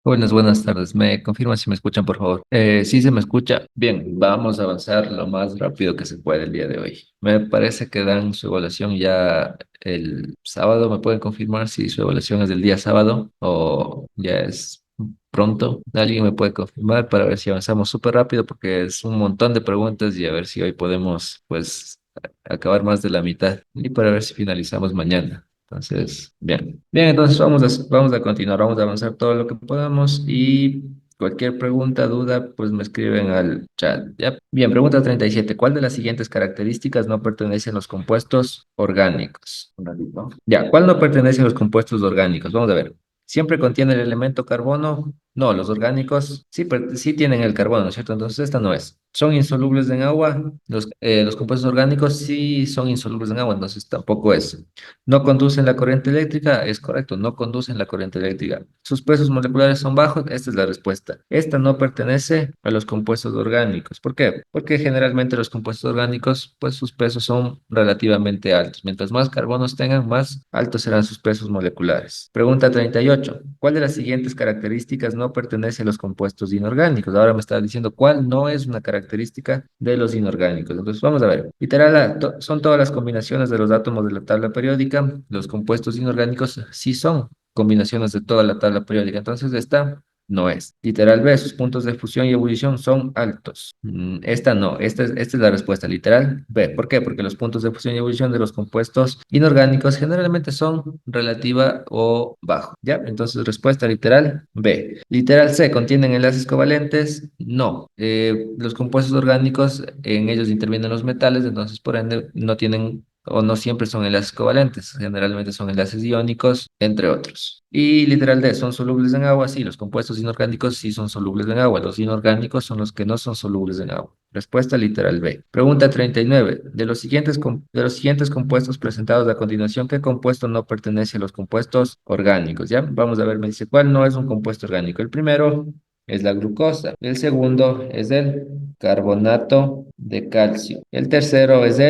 Buenas tardes. ¿Me confirman si me escuchan, por favor? Sí, se me escucha. Bien, vamos a avanzar lo más rápido que se puede el día de hoy. Me parece que dan su evaluación ya el sábado. ¿Me pueden confirmar si su evaluación es del día sábado o ya es pronto? ¿Alguien me puede confirmar para ver si avanzamos súper rápido? Porque es un montón de preguntas y a ver si hoy podemos, pues, acabar más de la mitad y para ver si finalizamos mañana. Entonces, bien. Bien, entonces vamos a continuar, vamos a avanzar todo lo que podamos y cualquier pregunta, duda, pues me escriben al chat. ¿Ya? Bien, pregunta 37. ¿Cuál de las siguientes características no pertenece a los compuestos orgánicos? Un ratito. Ya, ¿cuál no pertenece a los compuestos orgánicos? Vamos a ver. ¿Siempre contiene el elemento carbono? No, los orgánicos sí, sí tienen el carbono, ¿no es cierto? Entonces esta no es. ¿Son insolubles en agua? Los compuestos orgánicos sí son insolubles en agua, entonces tampoco es. ¿No conducen la corriente eléctrica? Es correcto, no conducen la corriente eléctrica. ¿Sus pesos moleculares son bajos? Esta es la respuesta. Esta no pertenece a los compuestos orgánicos. ¿Por qué? Porque generalmente los compuestos orgánicos, pues sus pesos son relativamente altos. Mientras más carbonos tengan, más altos serán sus pesos moleculares. Pregunta 38. ¿Cuál de las siguientes características no pertenece a los compuestos inorgánicos? Ahora me está diciendo cuál no es una característica de los inorgánicos. Entonces vamos a ver. Literal A, son todas las combinaciones de los átomos de la tabla periódica. Los compuestos inorgánicos sí son combinaciones de toda la tabla periódica. Entonces esta no es. Literal B, sus puntos de fusión y ebullición son altos. Esta no, esta es la respuesta. Literal B. ¿Por qué? Porque los puntos de fusión y ebullición de los compuestos inorgánicos generalmente son relativa o bajo. ¿Ya? Entonces respuesta literal B. Literal C, ¿contienen enlaces covalentes? No. Los compuestos orgánicos, en ellos intervienen los metales, entonces por ende no tienen o no siempre son enlaces covalentes, generalmente son enlaces iónicos, entre otros. Y literal D, ¿son solubles en agua? Sí, los compuestos inorgánicos sí son solubles en agua, los inorgánicos son los que no son solubles en agua. Respuesta literal B. Pregunta 39. De los siguientes compuestos presentados a continuación, ¿qué compuesto no pertenece a los compuestos orgánicos? ¿Ya? Vamos a ver, me dice, ¿cuál no es un compuesto orgánico? El primero es la glucosa. El segundo es el carbonato de calcio. El tercero es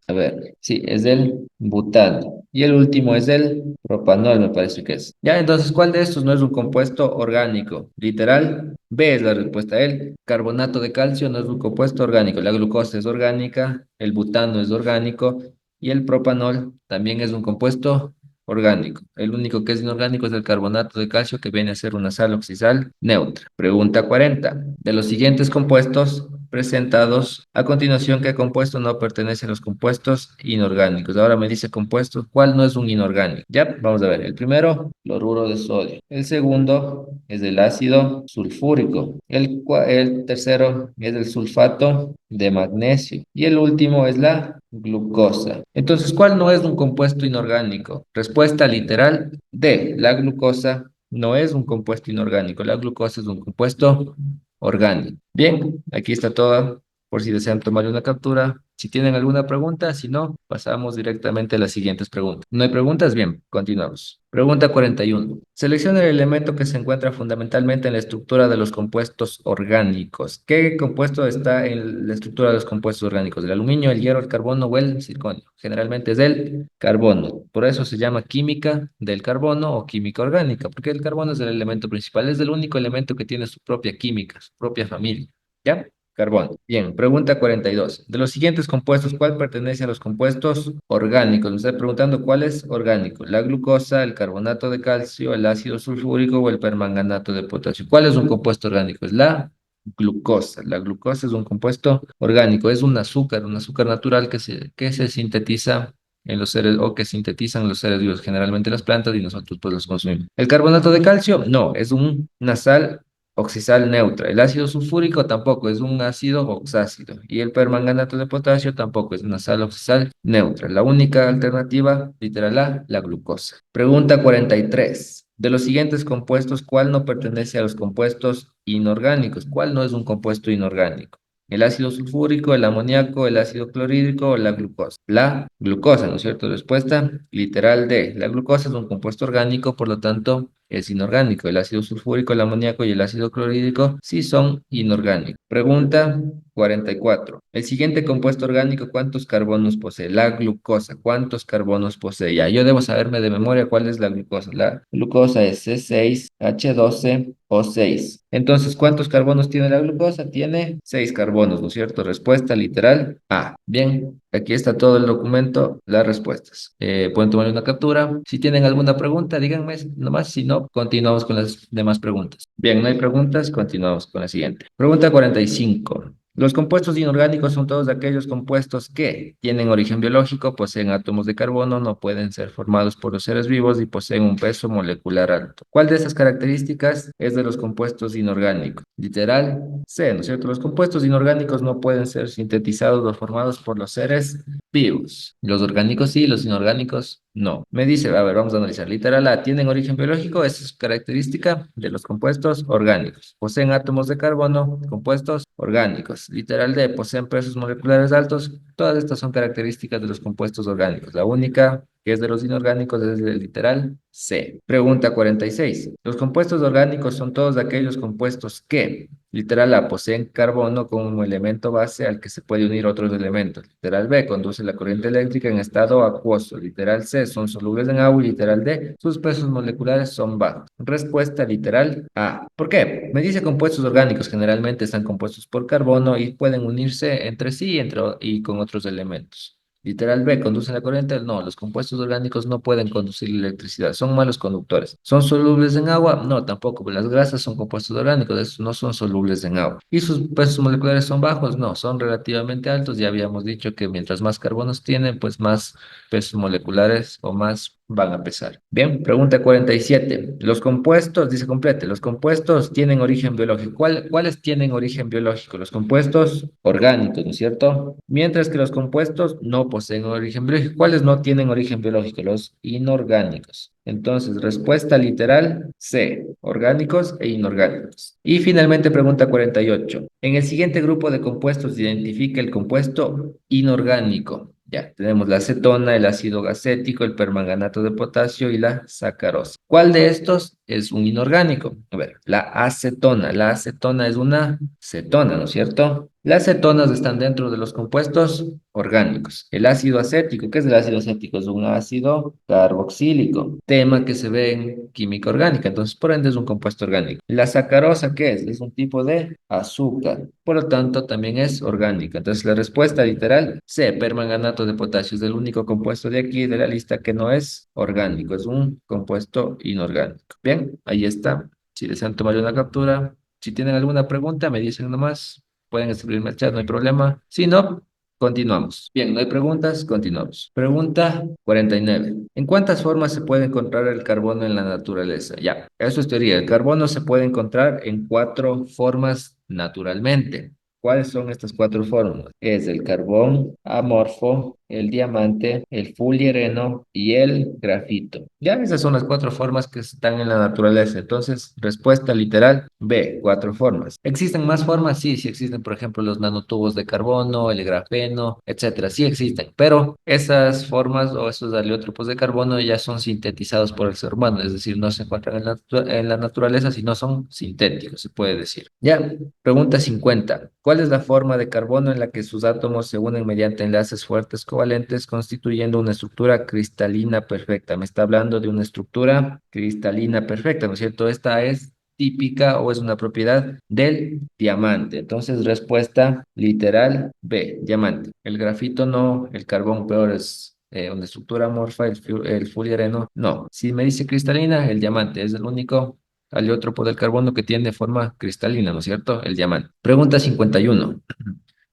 a ver, sí, es el butano. Y el último es el propanol, me parece que es. Ya, entonces, ¿cuál de estos no es un compuesto orgánico? Literal, B es la respuesta. El carbonato de calcio no es un compuesto orgánico. La glucosa es orgánica, el butano es orgánico y el propanol también es un compuesto orgánico. El único que es inorgánico es el carbonato de calcio, que viene a ser una sal oxidal neutra. Pregunta 40. De los siguientes compuestos presentados a continuación, ¿qué compuesto no pertenece a los compuestos inorgánicos? Ahora me dice compuesto, ¿cuál no es un inorgánico? Ya, vamos a ver. El primero, cloruro de sodio. El segundo es el ácido sulfúrico. El tercero es el sulfato de magnesio. Y el último es la glucosa. Entonces, ¿cuál no es un compuesto inorgánico? Respuesta literal D. La glucosa no es un compuesto inorgánico. La glucosa es un compuesto orgánico. Bien, aquí está todo por si desean tomar una captura. Si tienen alguna pregunta, si no, pasamos directamente a las siguientes preguntas. ¿No hay preguntas? Bien, continuamos. Pregunta 41. Selecciona el elemento que se encuentra fundamentalmente en la estructura de los compuestos orgánicos. ¿Qué compuesto está en la estructura de los compuestos orgánicos? ¿El aluminio, el hierro, el carbono o el circonio? Generalmente es el carbono. Por eso se llama química del carbono o química orgánica, porque el carbono es el elemento principal, es el único elemento que tiene su propia química, su propia familia. ¿Ya? Carbón. Bien, pregunta 42. De los siguientes compuestos, ¿cuál pertenece a los compuestos orgánicos? Me está preguntando cuál es orgánico. La glucosa, el carbonato de calcio, el ácido sulfúrico o el permanganato de potasio. ¿Cuál es un compuesto orgánico? Es la glucosa. La glucosa es un compuesto orgánico, es un azúcar natural que se sintetiza en los seres o que sintetizan los seres vivos, generalmente las plantas y nosotros pues los consumimos. ¿El carbonato de calcio? No, es una sal oxisal neutra. El ácido sulfúrico tampoco, es un ácido oxácido. Y el permanganato de potasio tampoco, es una sal oxisal neutra. La única alternativa, literal A, la glucosa. Pregunta 43. De los siguientes compuestos, ¿cuál no pertenece a los compuestos inorgánicos? ¿Cuál no es un compuesto inorgánico? El ácido sulfúrico, el amoníaco, el ácido clorhídrico o la glucosa. La glucosa, ¿no es cierto? Respuesta literal D. La glucosa es un compuesto orgánico, por lo tanto, es inorgánico. El ácido sulfúrico, el amoníaco y el ácido clorhídrico sí son inorgánicos. Pregunta 44. El siguiente compuesto orgánico, ¿cuántos carbonos posee? La glucosa, ¿cuántos carbonos posee? Ya, yo debo saberme de memoria cuál es la glucosa. La glucosa es C6H12O6. Entonces, ¿cuántos carbonos tiene la glucosa? Tiene 6 carbonos, ¿no es cierto? Respuesta literal A. Bien, aquí está todo el documento, las respuestas. Pueden tomar una captura. Si tienen alguna pregunta, díganme nomás. Si no, continuamos con las demás preguntas. Bien, no hay preguntas, continuamos con la siguiente. Pregunta 45. Los compuestos inorgánicos son todos aquellos compuestos que tienen origen biológico, poseen átomos de carbono, no pueden ser formados por los seres vivos y poseen un peso molecular alto. ¿Cuál de estas características es de los compuestos inorgánicos? Literal C, ¿no es cierto? Los compuestos inorgánicos no pueden ser sintetizados o formados por los seres vivos. Los orgánicos sí, los inorgánicos no. Me dice, a ver, vamos a analizar. Literal A, ¿tienen origen biológico? Esa es característica de los compuestos orgánicos. Poseen átomos de carbono, compuestos orgánicos. Literal D, poseen pesos moleculares altos. Todas estas son características de los compuestos orgánicos. La única que es de los inorgánicos es el literal C. Pregunta 46. Los compuestos orgánicos son todos aquellos compuestos que, literal A, poseen carbono como elemento base al que se puede unir otros elementos. Literal B, conduce la corriente eléctrica en estado acuoso. Literal C, son solubles en agua. Y literal D, sus pesos moleculares son bajos. Respuesta literal A. ¿Por qué? Me dice compuestos orgánicos generalmente están compuestos por carbono y pueden unirse entre sí y con otros elementos. Literal B, ¿conducen la corriente? No, los compuestos orgánicos no pueden conducir electricidad, son malos conductores. ¿Son solubles en agua? No, tampoco. Las grasas son compuestos orgánicos, estos no son solubles en agua. ¿Y sus pesos moleculares son bajos? No, son relativamente altos. Ya habíamos dicho que mientras más carbonos tienen, pues más pesos moleculares o más van a pesar. Bien, pregunta 47. Los compuestos, dice complete, los compuestos tienen origen biológico. ¿Cuáles tienen origen biológico? Los compuestos orgánicos, ¿no es cierto? Mientras que los compuestos no poseen origen biológico. ¿Cuáles no tienen origen biológico? Los inorgánicos. Entonces, respuesta literal C, orgánicos e inorgánicos. Y finalmente, pregunta 48. En el siguiente grupo de compuestos identifica el compuesto inorgánico. Ya, tenemos la acetona, el ácido acético, el permanganato de potasio y la sacarosa. ¿Cuál de estos es un inorgánico? A ver, la acetona. La acetona es una cetona, ¿no es cierto? Las cetonas están dentro de los compuestos orgánicos. El ácido acético, ¿qué es el ácido acético? Es un ácido carboxílico, tema que se ve en química orgánica, entonces por ende es un compuesto orgánico. La sacarosa, ¿qué es? Es un tipo de azúcar, por lo tanto también es orgánica. Entonces la respuesta literal, C, permanganato de potasio, es el único compuesto de aquí de la lista que no es orgánico, es un compuesto inorgánico. Bien, ahí está. Si desean tomar una captura, si tienen alguna pregunta, me dicen nomás. Pueden escribirme al chat, no hay problema. Si no, continuamos. Bien, no hay preguntas, continuamos. Pregunta 49. ¿En cuántas formas se puede encontrar el carbono en la naturaleza? Ya, eso es teoría. El carbono se puede encontrar en 4 formas naturalmente. ¿Cuáles son estas 4 fórmulas? Es el carbón amorfo, el diamante, el fullereno y el grafito. Ya esas son las 4 formas que están en la naturaleza. Entonces, respuesta literal B, 4 formas. ¿Existen más formas? Sí, sí existen, por ejemplo, los nanotubos de carbono, el grafeno, etcétera. Sí existen, pero esas formas o esos aleótropos de carbono ya son sintetizados por el ser humano, es decir, no se encuentran en la naturaleza, sino son sintéticos, se puede decir. Ya, pregunta 50. ¿Cuál es la forma de carbono en la que sus átomos se unen mediante enlaces fuertes covalentes constituyendo una estructura cristalina perfecta? Me está hablando de una estructura cristalina perfecta, ¿no es cierto? Esta es típica o es una propiedad del diamante. Entonces, respuesta literal B, diamante. El grafito no, el carbón peor es una estructura amorfa, el fullereno no. Si me dice cristalina, el diamante es el único aleótropo del carbono que tiene forma cristalina, ¿no es cierto? El diamante. Pregunta 51.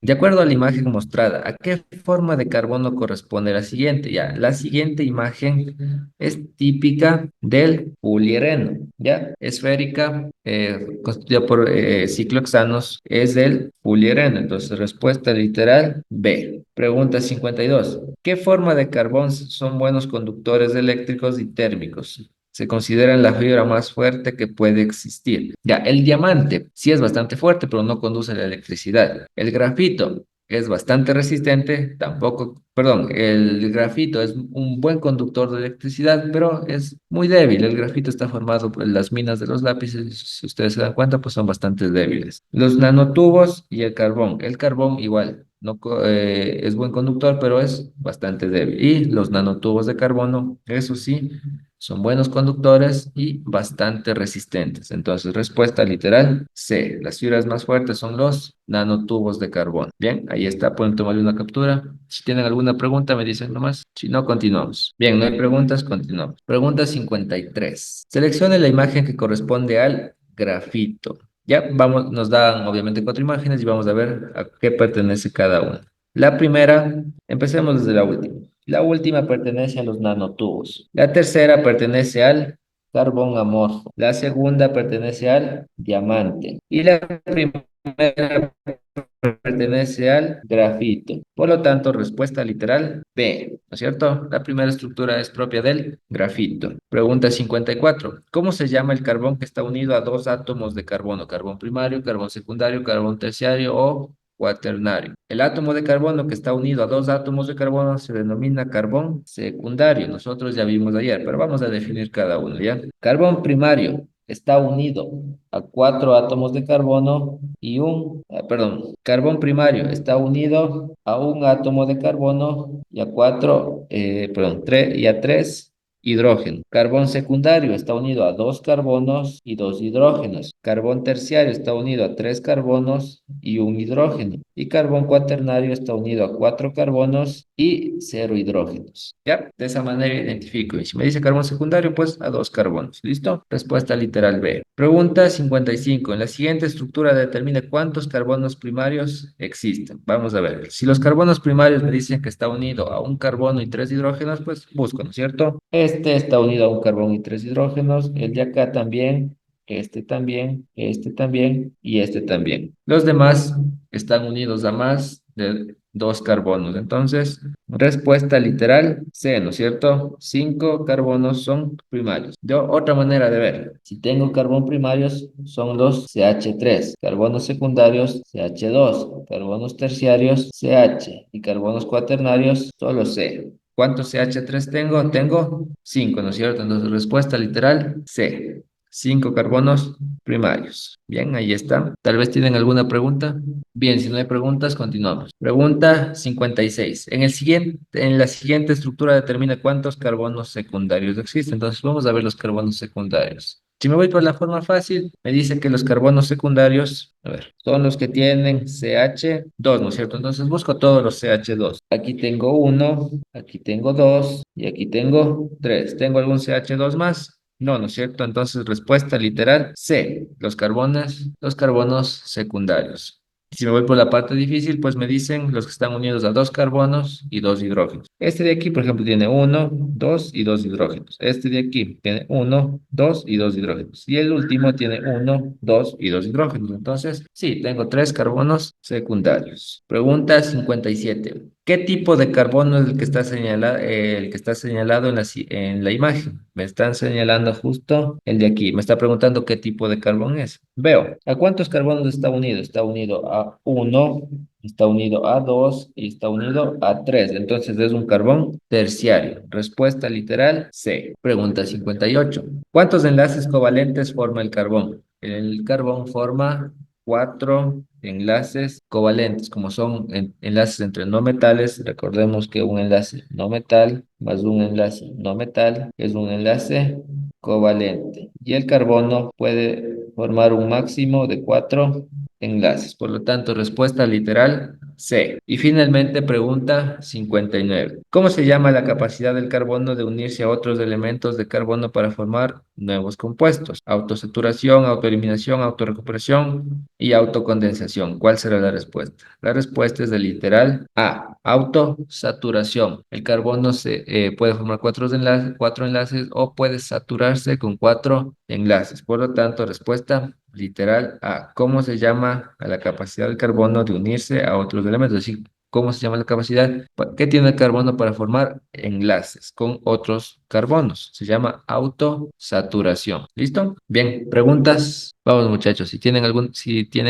De acuerdo a la imagen mostrada, ¿a qué forma de carbono corresponde la siguiente? Ya, la siguiente imagen es típica del fullereno, ¿ya? Esférica, constituida por ciclohexanos, es del fullereno. Entonces, respuesta literal B. Pregunta 52. ¿Qué forma de carbón son buenos conductores eléctricos y térmicos? Se consideran la fibra más fuerte que puede existir. Ya, el diamante sí es bastante fuerte, pero no conduce la electricidad. El grafito es bastante resistente, tampoco, perdón, el grafito es un buen conductor de electricidad, pero es muy débil. El grafito está formado por las minas de los lápices, si ustedes se dan cuenta, pues son bastante débiles. Los nanotubos y el carbón igual. No, es buen conductor, pero es bastante débil. Y los nanotubos de carbono, eso sí, son buenos conductores y bastante resistentes. Entonces, respuesta literal, C. Las fibras más fuertes son los nanotubos de carbono. Bien, ahí está. Pueden tomarle una captura. Si tienen alguna pregunta, me dicen nomás. Si no, continuamos. Bien, no hay preguntas, continuamos. Pregunta 53. Seleccione la imagen que corresponde al grafito. Ya, vamos, nos dan obviamente cuatro imágenes y vamos a ver a qué pertenece cada una. La primera, empecemos desde la última. La última pertenece a los nanotubos. La tercera pertenece al carbón amorfo. La segunda pertenece al diamante. Y la primera pertenece al grafito. Por lo tanto, respuesta literal B, ¿no es cierto? La primera estructura es propia del grafito. Pregunta 54. ¿Cómo se llama el carbón que está unido a dos átomos de carbono? Carbón primario, carbón secundario, carbón terciario o cuaternario. El átomo de carbono que está unido a dos átomos de carbono se denomina carbón secundario. Nosotros ya vimos ayer, pero vamos a definir cada uno, ¿ya? Carbón primario está unido a cuatro átomos de carbono y perdón, carbón primario está unido a un átomo de carbono y a y a tres hidrógenos. Carbón secundario está unido a dos carbonos y dos hidrógenos. Carbón terciario está unido a tres carbonos y un hidrógeno. Y carbón cuaternario está unido a cuatro carbonos y cero hidrógenos. ¿Ya? De esa manera identifico. Y si me dice carbón secundario, pues a dos carbonos. ¿Listo? Respuesta literal B. Pregunta 55. En la siguiente estructura determine cuántos carbonos primarios existen. Vamos a ver. Si los carbonos primarios me dicen que está unido a un carbono y tres hidrógenos, pues busco, ¿no es cierto? Este está unido a un carbono y tres hidrógenos. El de acá también. Este también y este también. Los demás están unidos a más de dos carbonos. Entonces, respuesta literal C, ¿no es cierto? Cinco carbonos son primarios. De otra manera de ver, si tengo carbón primarios, son los CH3, carbonos secundarios CH2, carbonos terciarios CH y carbonos cuaternarios solo C. ¿Cuántos CH3 tengo? Tengo 5, ¿no es cierto? Entonces, respuesta literal C. Cinco carbonos primarios. Bien, ahí está. Tal vez tienen alguna pregunta. Bien, si no hay preguntas, continuamos. Pregunta 56. En la siguiente estructura determina cuántos carbonos secundarios existen. Entonces, vamos a ver los carbonos secundarios. Si me voy por la forma fácil, me dice que los carbonos secundarios, a ver, son los que tienen CH2, ¿no es cierto? Entonces busco todos los CH2. Aquí tengo uno, aquí tengo dos y aquí tengo tres. ¿Tengo algún CH2 más? No, ¿no es cierto? Entonces, respuesta literal C, los carbonos secundarios. Si me voy por la parte difícil, pues me dicen los que están unidos a dos carbonos y dos hidrógenos. Este de aquí, por ejemplo, tiene uno, dos y dos hidrógenos. Este de aquí tiene uno, dos y dos hidrógenos. Y el último tiene uno, dos y dos hidrógenos. Entonces, sí, tengo tres carbonos secundarios. Pregunta 57. ¿Qué tipo de carbono es el que está señalado en la imagen? Me están señalando justo el de aquí. Me está preguntando qué tipo de carbón es. Veo, ¿a cuántos carbonos está unido? Está unido a uno, está unido a 2 y está unido a 3. Entonces es un carbón terciario. Respuesta literal C. Pregunta 58. ¿Cuántos enlaces covalentes forma el carbón? El carbón forma cuatro enlaces covalentes, como son enlaces entre no metales. Recordemos que un enlace no metal más un enlace no metal es un enlace covalente. Y el carbono puede formar un máximo de cuatro enlaces. Por lo tanto, respuesta literal C. Y finalmente, pregunta 59. ¿Cómo se llama la capacidad del carbono de unirse a otros elementos de carbono para formar nuevos compuestos? Autosaturación, autoeliminación, autorrecuperación y autocondensación. ¿Cuál será la respuesta? La respuesta es de literal A. Autosaturación. El carbono puede formar cuatro enlaces o puede saturarse con cuatro enlaces. Por lo tanto, respuesta literal A. ¿Cómo se llama a la capacidad del carbono de unirse a otros elementos? Es decir, ¿cómo se llama la capacidad? ¿Qué tiene el carbono para formar enlaces con otros carbonos. Se llama autosaturación. ¿Listo? Bien, preguntas. Vamos, muchachos, si tienen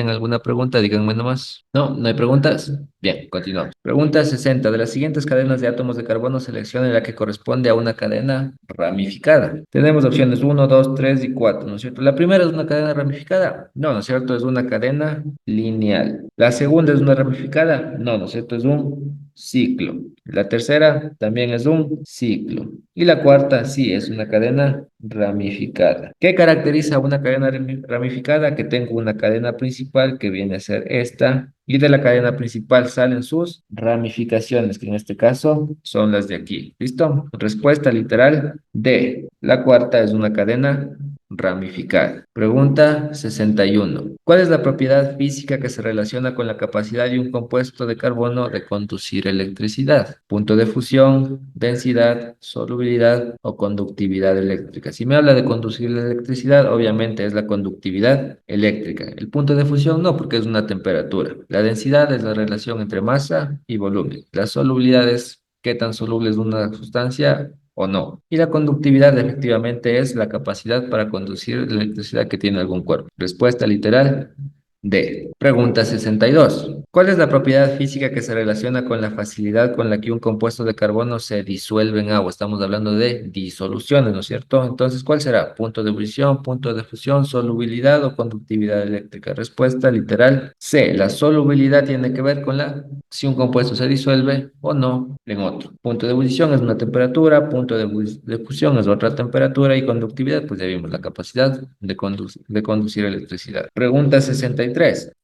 alguna pregunta, díganme nomás. No, no hay preguntas. Bien, continuamos. Pregunta 60. De las siguientes cadenas de átomos de carbono, seleccione la que corresponde a una cadena ramificada. Tenemos opciones uno, 2, 3 y 4, ¿no es cierto? La primera es una cadena ramificada. No, ¿no es cierto? Es una cadena lineal. La segunda es una ramificada. No, ¿no es cierto? Es un ciclo. La tercera también es un ciclo. Y la cuarta, sí, es una cadena ramificada. ¿Qué caracteriza una cadena ramificada? Que tengo una cadena principal que viene a ser esta, y de la cadena principal salen sus ramificaciones, que en este caso son las de aquí. ¿Listo? Respuesta literal D. La cuarta es una cadena ramificada. Pregunta 61. ¿Cuál es la propiedad física que se relaciona con la capacidad de un compuesto de carbono de conducir electricidad? Punto de fusión, densidad, solubilidad o conductividad eléctrica. Si me habla de conducir la electricidad, obviamente es la conductividad eléctrica. El punto de fusión no, porque es una temperatura. La densidad es la relación entre masa y volumen. La solubilidad es qué tan soluble es una sustancia o no. Y la conductividad efectivamente es la capacidad para conducir la electricidad que tiene algún cuerpo. Respuesta literal D. Pregunta 62. ¿Cuál es la propiedad física que se relaciona con la facilidad con la que un compuesto de carbono se disuelve en agua? Estamos hablando de disoluciones, ¿no es cierto? Entonces, ¿cuál será? Punto de ebullición, punto de fusión, solubilidad o conductividad eléctrica. Respuesta literal C. La solubilidad tiene que ver con si un compuesto se disuelve o no en otro. Punto de ebullición es una temperatura, punto de fusión es otra temperatura y conductividad, pues ya vimos la capacidad de conducir electricidad. Pregunta 63.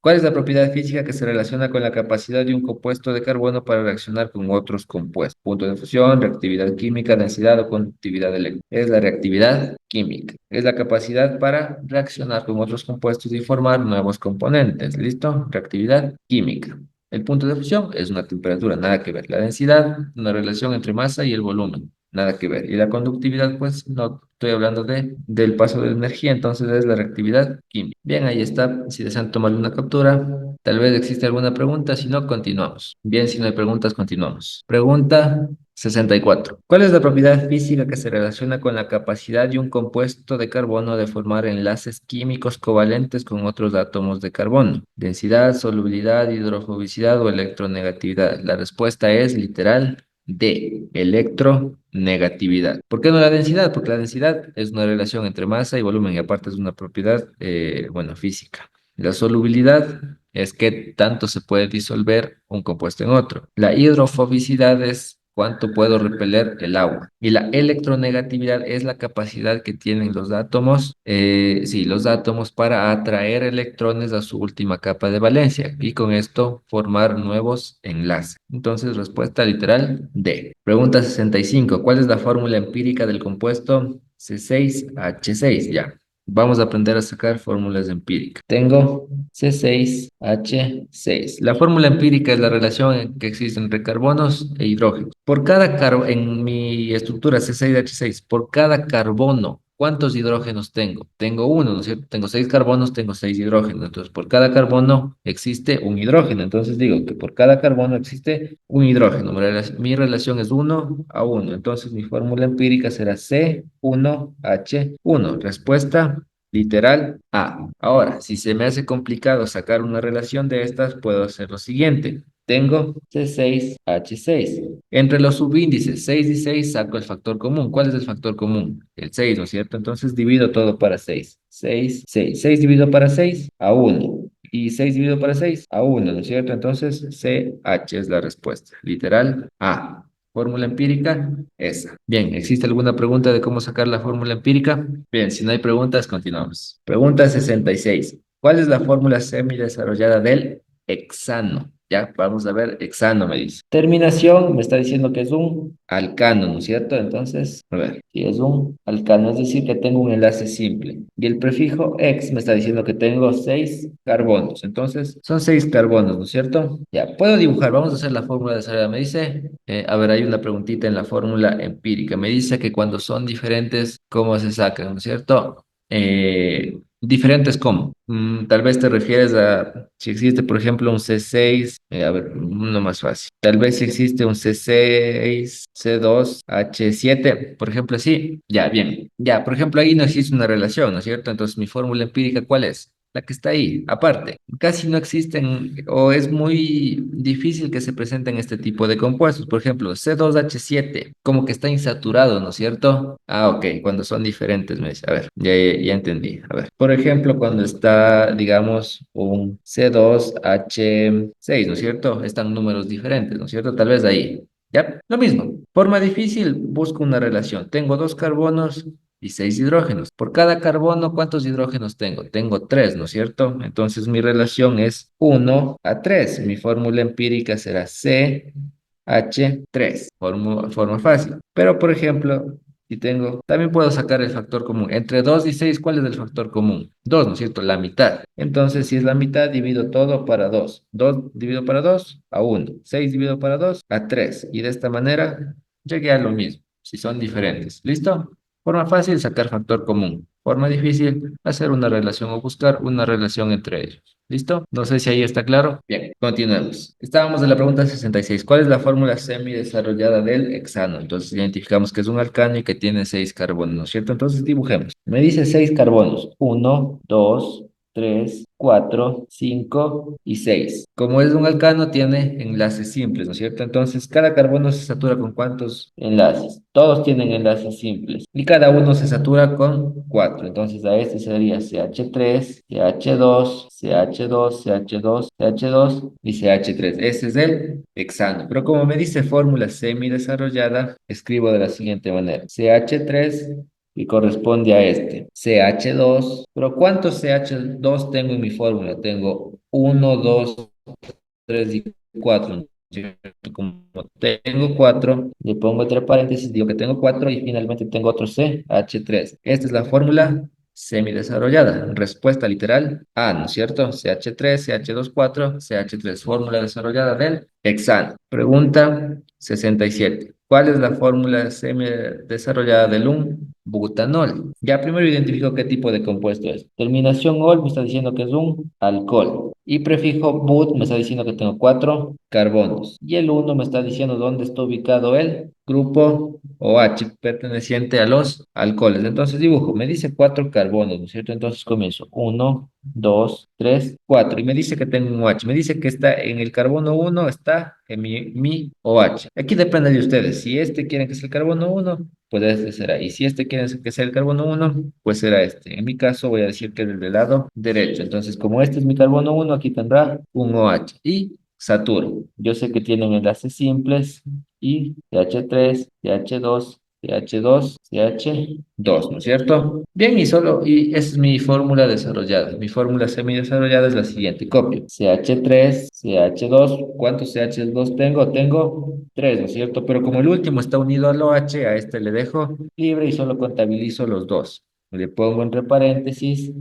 ¿Cuál es la propiedad física que se relaciona con la capacidad de un compuesto de carbono para reaccionar con otros compuestos? Punto de fusión, reactividad química, densidad o conductividad eléctrica. Es la reactividad química. Es la capacidad para reaccionar con otros compuestos y formar nuevos componentes. ¿Listo? Reactividad química. El punto de fusión es una temperatura, nada que ver. La densidad, una relación entre masa y el volumen, nada que ver. Y la conductividad, pues no estoy hablando del paso de energía, entonces es la reactividad química. Bien, ahí está. Si desean tomar una captura, tal vez existe alguna pregunta, si no, continuamos. Bien, si no hay preguntas, continuamos. Pregunta 64. ¿Cuál es la propiedad física que se relaciona con la capacidad de un compuesto de carbono de formar enlaces químicos covalentes con otros átomos de carbono? Densidad, solubilidad, hidrofobicidad o electronegatividad. La respuesta es literal D, electronegatividad. ¿Por qué no la densidad? Porque la densidad es una relación entre masa y volumen y aparte es una propiedad, bueno, física. La solubilidad es qué tanto se puede disolver un compuesto en otro. La hidrofobicidad es cuánto puedo repeler el agua. Y la electronegatividad es la capacidad que tienen los átomos, sí, los átomos para atraer electrones a su última capa de valencia y con esto formar nuevos enlaces. Entonces, respuesta literal D. Pregunta 65. ¿Cuál es la fórmula empírica del compuesto C6H6? Ya. Vamos a aprender a sacar fórmulas empíricas. Tengo C6H6. La fórmula empírica es la relación que existe entre carbonos e hidrógenos. En mi estructura C6H6, por cada carbono, ¿cuántos hidrógenos tengo? Tengo uno, ¿no es cierto? Tengo 6 carbonos, tengo 6 hidrógenos. Entonces, por cada carbono existe un hidrógeno. Entonces, digo que por cada carbono existe un hidrógeno. Mi relación es 1 a 1. Entonces, mi fórmula empírica será C1H1. Respuesta literal A. Ahora, si se me hace complicado sacar una relación de estas, puedo hacer lo siguiente. Tengo C6H6. Entre los subíndices 6 y 6 saco el factor común. ¿Cuál es el factor común? El 6, ¿no es cierto? Entonces divido todo para 6. 6, 6. 6 dividido para 6 a 1. Y 6 dividido para 6 a 1, ¿no es cierto? Entonces CH es la respuesta. Literal A. Fórmula empírica, esa. Bien, ¿existe alguna pregunta de cómo sacar la fórmula empírica? Bien, si no hay preguntas, continuamos. Pregunta 66. ¿Cuál es la fórmula semi-desarrollada del hexano? Ya, vamos a ver, hexano me dice. Terminación me está diciendo que es un alcano, ¿no es cierto? Entonces, a ver, si es un alcano, es decir, que tengo un enlace simple. Y el prefijo ex me está diciendo que tengo 6 carbonos. Entonces, son 6 carbonos, ¿no es cierto? Ya, puedo dibujar, vamos a hacer la fórmula de salida. Me dice, a ver, hay una preguntita en la fórmula empírica. Me dice que cuando son diferentes, ¿cómo se sacan, ¿no es cierto? Diferentes cómo. Tal vez te refieres a si existe, por ejemplo, un C6, a ver, uno más fácil. Tal vez si existe un C6, C2, H7, por ejemplo, así. Ya, bien. Ya, por ejemplo, ahí no existe una relación, ¿no es cierto? Entonces, mi fórmula empírica, ¿cuál es? La que está ahí, aparte. Casi no existen o es muy difícil que se presenten este tipo de compuestos. Por ejemplo, C2H7, como que está insaturado, ¿no es cierto? Ah, ok, cuando son diferentes, me dice. A ver, ya entendí. A ver, por ejemplo, cuando está, digamos, un C2H6, ¿no es cierto? Están números diferentes, ¿no es cierto? Tal vez ahí. Ya, lo mismo. Forma difícil, busco una relación. Tengo dos carbonos y seis hidrógenos. Por cada carbono, ¿cuántos hidrógenos tengo? Tengo tres, ¿no es cierto? Entonces mi relación es 1 a 3. Mi fórmula empírica será CH3. Forma fácil. Pero, por ejemplo, si tengo, también puedo sacar el factor común. Entre 2 y 6, ¿cuál es el factor común? 2, ¿no es cierto? La mitad. Entonces, si es la mitad, divido todo para 2. 2 dividido para 2 a 1. 6 dividido para 2 a 3. Y de esta manera llegué a lo mismo, si son diferentes. ¿Listo? Forma fácil, sacar factor común. Forma difícil, hacer una relación o buscar una relación entre ellos. ¿Listo? No sé si ahí está claro. Bien, continuemos. Estábamos en la pregunta 66. ¿Cuál es la fórmula semidesarrollada del hexano? Entonces identificamos que es un alcano y que tiene seis carbonos, ¿no es cierto? Entonces dibujemos. Me dice seis carbonos. Uno, dos, 3, 4, 5 y 6. Como es un alcano, tiene enlaces simples, ¿no es cierto? Entonces, cada carbono se satura con ¿cuántos enlaces? Todos tienen enlaces simples. Y cada uno se satura con 4. Entonces, a este sería CH3, CH2, CH2, CH2, CH2 y CH3. Ese es el hexano. Pero como me dice fórmula semidesarrollada, escribo de la siguiente manera. CH3 y corresponde a este. CH2. Pero ¿cuántos CH2 tengo en mi fórmula? Tengo uno, 2, 3 y 4. Como tengo 4, le pongo entre paréntesis, digo que tengo 4 y finalmente tengo otro CH3. Esta es la fórmula semidesarrollada. Respuesta literal A, ¿no es cierto? CH3, CH2, 4, CH3. Fórmula desarrollada del hexano. Pregunta 67. ¿Cuál es la fórmula semidesarrollada del un butanol? Ya primero identifico qué tipo de compuesto es. Terminación ol me está diciendo que es un alcohol. Y prefijo but me está diciendo que tengo cuatro carbonos. Y el uno me está diciendo dónde está ubicado el grupo OH perteneciente a los alcoholes. Entonces dibujo, me dice cuatro carbonos, ¿no es cierto? Entonces comienzo. Uno, dos, tres, cuatro. Y me dice que tengo un OH. Me dice que está en el carbono uno, está en mi OH. Aquí depende de ustedes. Si este quieren que sea el carbono uno, pues este será. Y si este quiere que sea el carbono uno, pues será este. En mi caso voy a decir que es del lado derecho. Entonces, como este es mi carbono uno, aquí tendrá un OH. Y Saturno. Yo sé que tienen enlaces simples y CH3, CH2, CH2, CH2, ¿no es cierto? Bien, y esa es mi fórmula desarrollada. Mi fórmula semidesarrollada es la siguiente. Copio. CH3, CH2. ¿Cuántos CH2 tengo? Tengo 3, ¿no es cierto? Pero como el último está unido al OH, a este le dejo libre y solo contabilizo los dos. Le pongo entre paréntesis,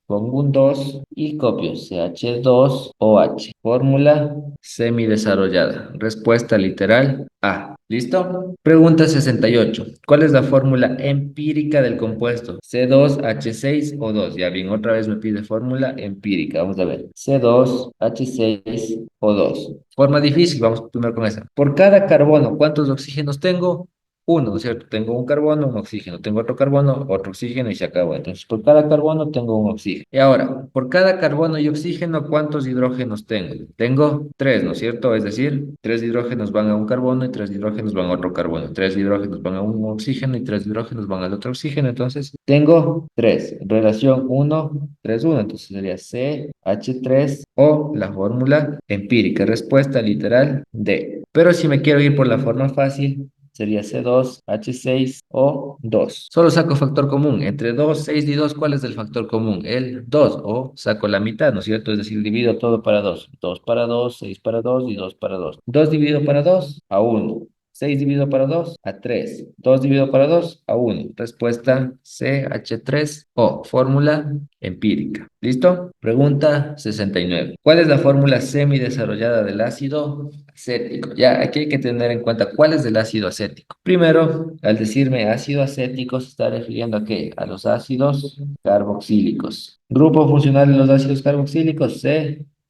pongo un 2 y copio CH2OH. Fórmula semidesarrollada. Respuesta literal A. ¿Listo? Pregunta 68. ¿Cuál es la fórmula empírica del compuesto? C2H6O2. Ya bien, otra vez me pide fórmula empírica. Vamos a ver. C2H6O2. Forma difícil, vamos primero con esa. Por cada carbono, ¿cuántos oxígenos tengo? Uno, ¿no es cierto? Tengo un carbono, un oxígeno. Tengo otro carbono, otro oxígeno y se acabó. Entonces, por cada carbono tengo un oxígeno. Y ahora, por cada carbono y oxígeno, ¿cuántos hidrógenos tengo? Tengo tres, ¿no es cierto? Es decir, tres hidrógenos van a un carbono y tres hidrógenos van a otro carbono. Tres hidrógenos van a un oxígeno y tres hidrógenos van al otro oxígeno. Entonces, tengo tres. Relación 1, 3, 1. Entonces sería CH3 o la fórmula empírica. Respuesta literal D. Pero si me quiero ir por la forma fácil, sería C2H6 o 2. Solo saco factor común. Entre 2, 6 y 2, ¿cuál es el factor común? El 2. O saco la mitad, ¿no es cierto? Es decir, divido todo para 2. 2 para 2, 6 para 2 y 2 para 2. 2 dividido para 2 a 1. 6 dividido para 2 a 3. 2 dividido para 2 a 1. Respuesta CH3O. Fórmula empírica. ¿Listo? Pregunta 69. ¿Cuál es la fórmula semidesarrollada del ácido acético? Ya, aquí hay que tener en cuenta cuál es el ácido acético. Primero, al decirme ácido acético, se está refiriendo a qué? A los ácidos carboxílicos. Grupo funcional de los ácidos carboxílicos,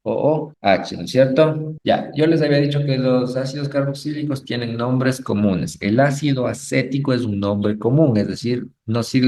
COOH, ¿no es cierto? Ya, yo les había dicho que los ácidos carboxílicos tienen nombres comunes. El ácido acético es un nombre común, es decir, no sigue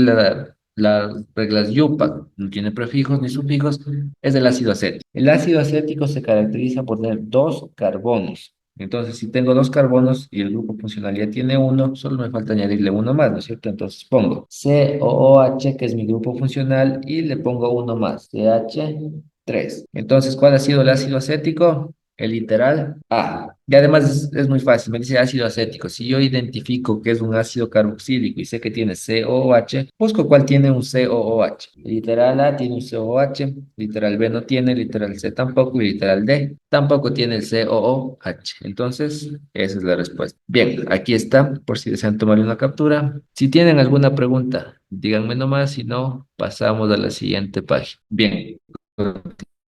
las reglas IUPAC, no tiene prefijos ni sufijos, es el ácido acético. El ácido acético se caracteriza por tener dos carbonos. Entonces, si tengo dos carbonos y el grupo funcional ya tiene uno, solo me falta añadirle uno más, ¿no es cierto? Entonces pongo COOH, que es mi grupo funcional, y le pongo uno más, CH3. Entonces, ¿cuál ha sido el ácido acético? El literal A. Y además es muy fácil, me dice ácido acético. Si yo identifico que es un ácido carboxílico y sé que tiene COOH, busco cuál tiene un COOH. Literal A tiene un COOH, literal B no tiene, literal C tampoco y literal D tampoco tiene el COOH. Entonces, esa es la respuesta. Bien, aquí está, por si desean tomar una captura. Si tienen alguna pregunta, díganme nomás, si no, pasamos a la siguiente página. Bien.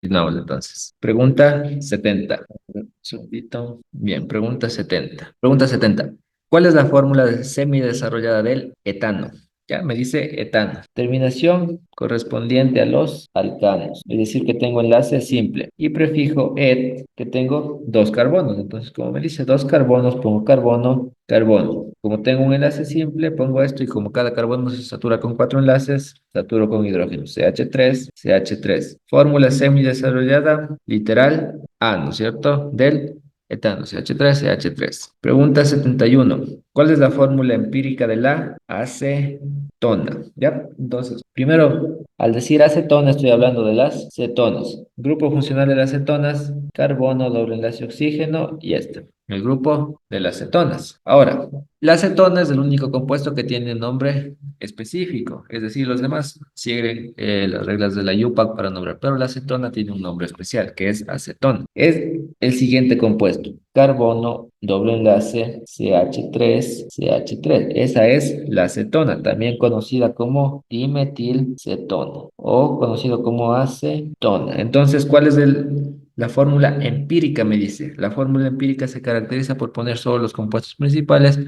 Continuamos entonces. Pregunta 70. Un segundito. Bien, pregunta 70. Pregunta 70. ¿Cuál es la fórmula semidesarrollada del etano? Ya me dice etano. Terminación correspondiente a los alcanos. Es decir, que tengo enlace simple. Y prefijo et, que tengo dos carbonos. Entonces, como me dice dos carbonos, pongo carbono, carbono. Como tengo un enlace simple, pongo esto y como cada carbono se satura con cuatro enlaces, saturo con hidrógeno. CH3, CH3. Fórmula semidesarrollada, literal, A, ¿no es cierto? Del etano, CH3, CH3. Pregunta 71. ¿Cuál es la fórmula empírica de la acetona? ¿Ya? Entonces, primero, al decir acetona, estoy hablando de las cetonas. Grupo funcional de las cetonas, carbono, doble enlace oxígeno y este. El grupo de las cetonas. Ahora, la acetona es el único compuesto que tiene nombre específico, es decir, los demás siguen las reglas de la IUPAC para nombrar, pero la acetona tiene un nombre especial, que es acetona. Es el siguiente compuesto, carbono, doble enlace, CH3, CH3. Esa es la acetona, también conocida como dimetilcetona o conocido como acetona. Entonces, ¿cuál es la fórmula empírica? Me dice. La fórmula empírica se caracteriza por poner solo los compuestos principales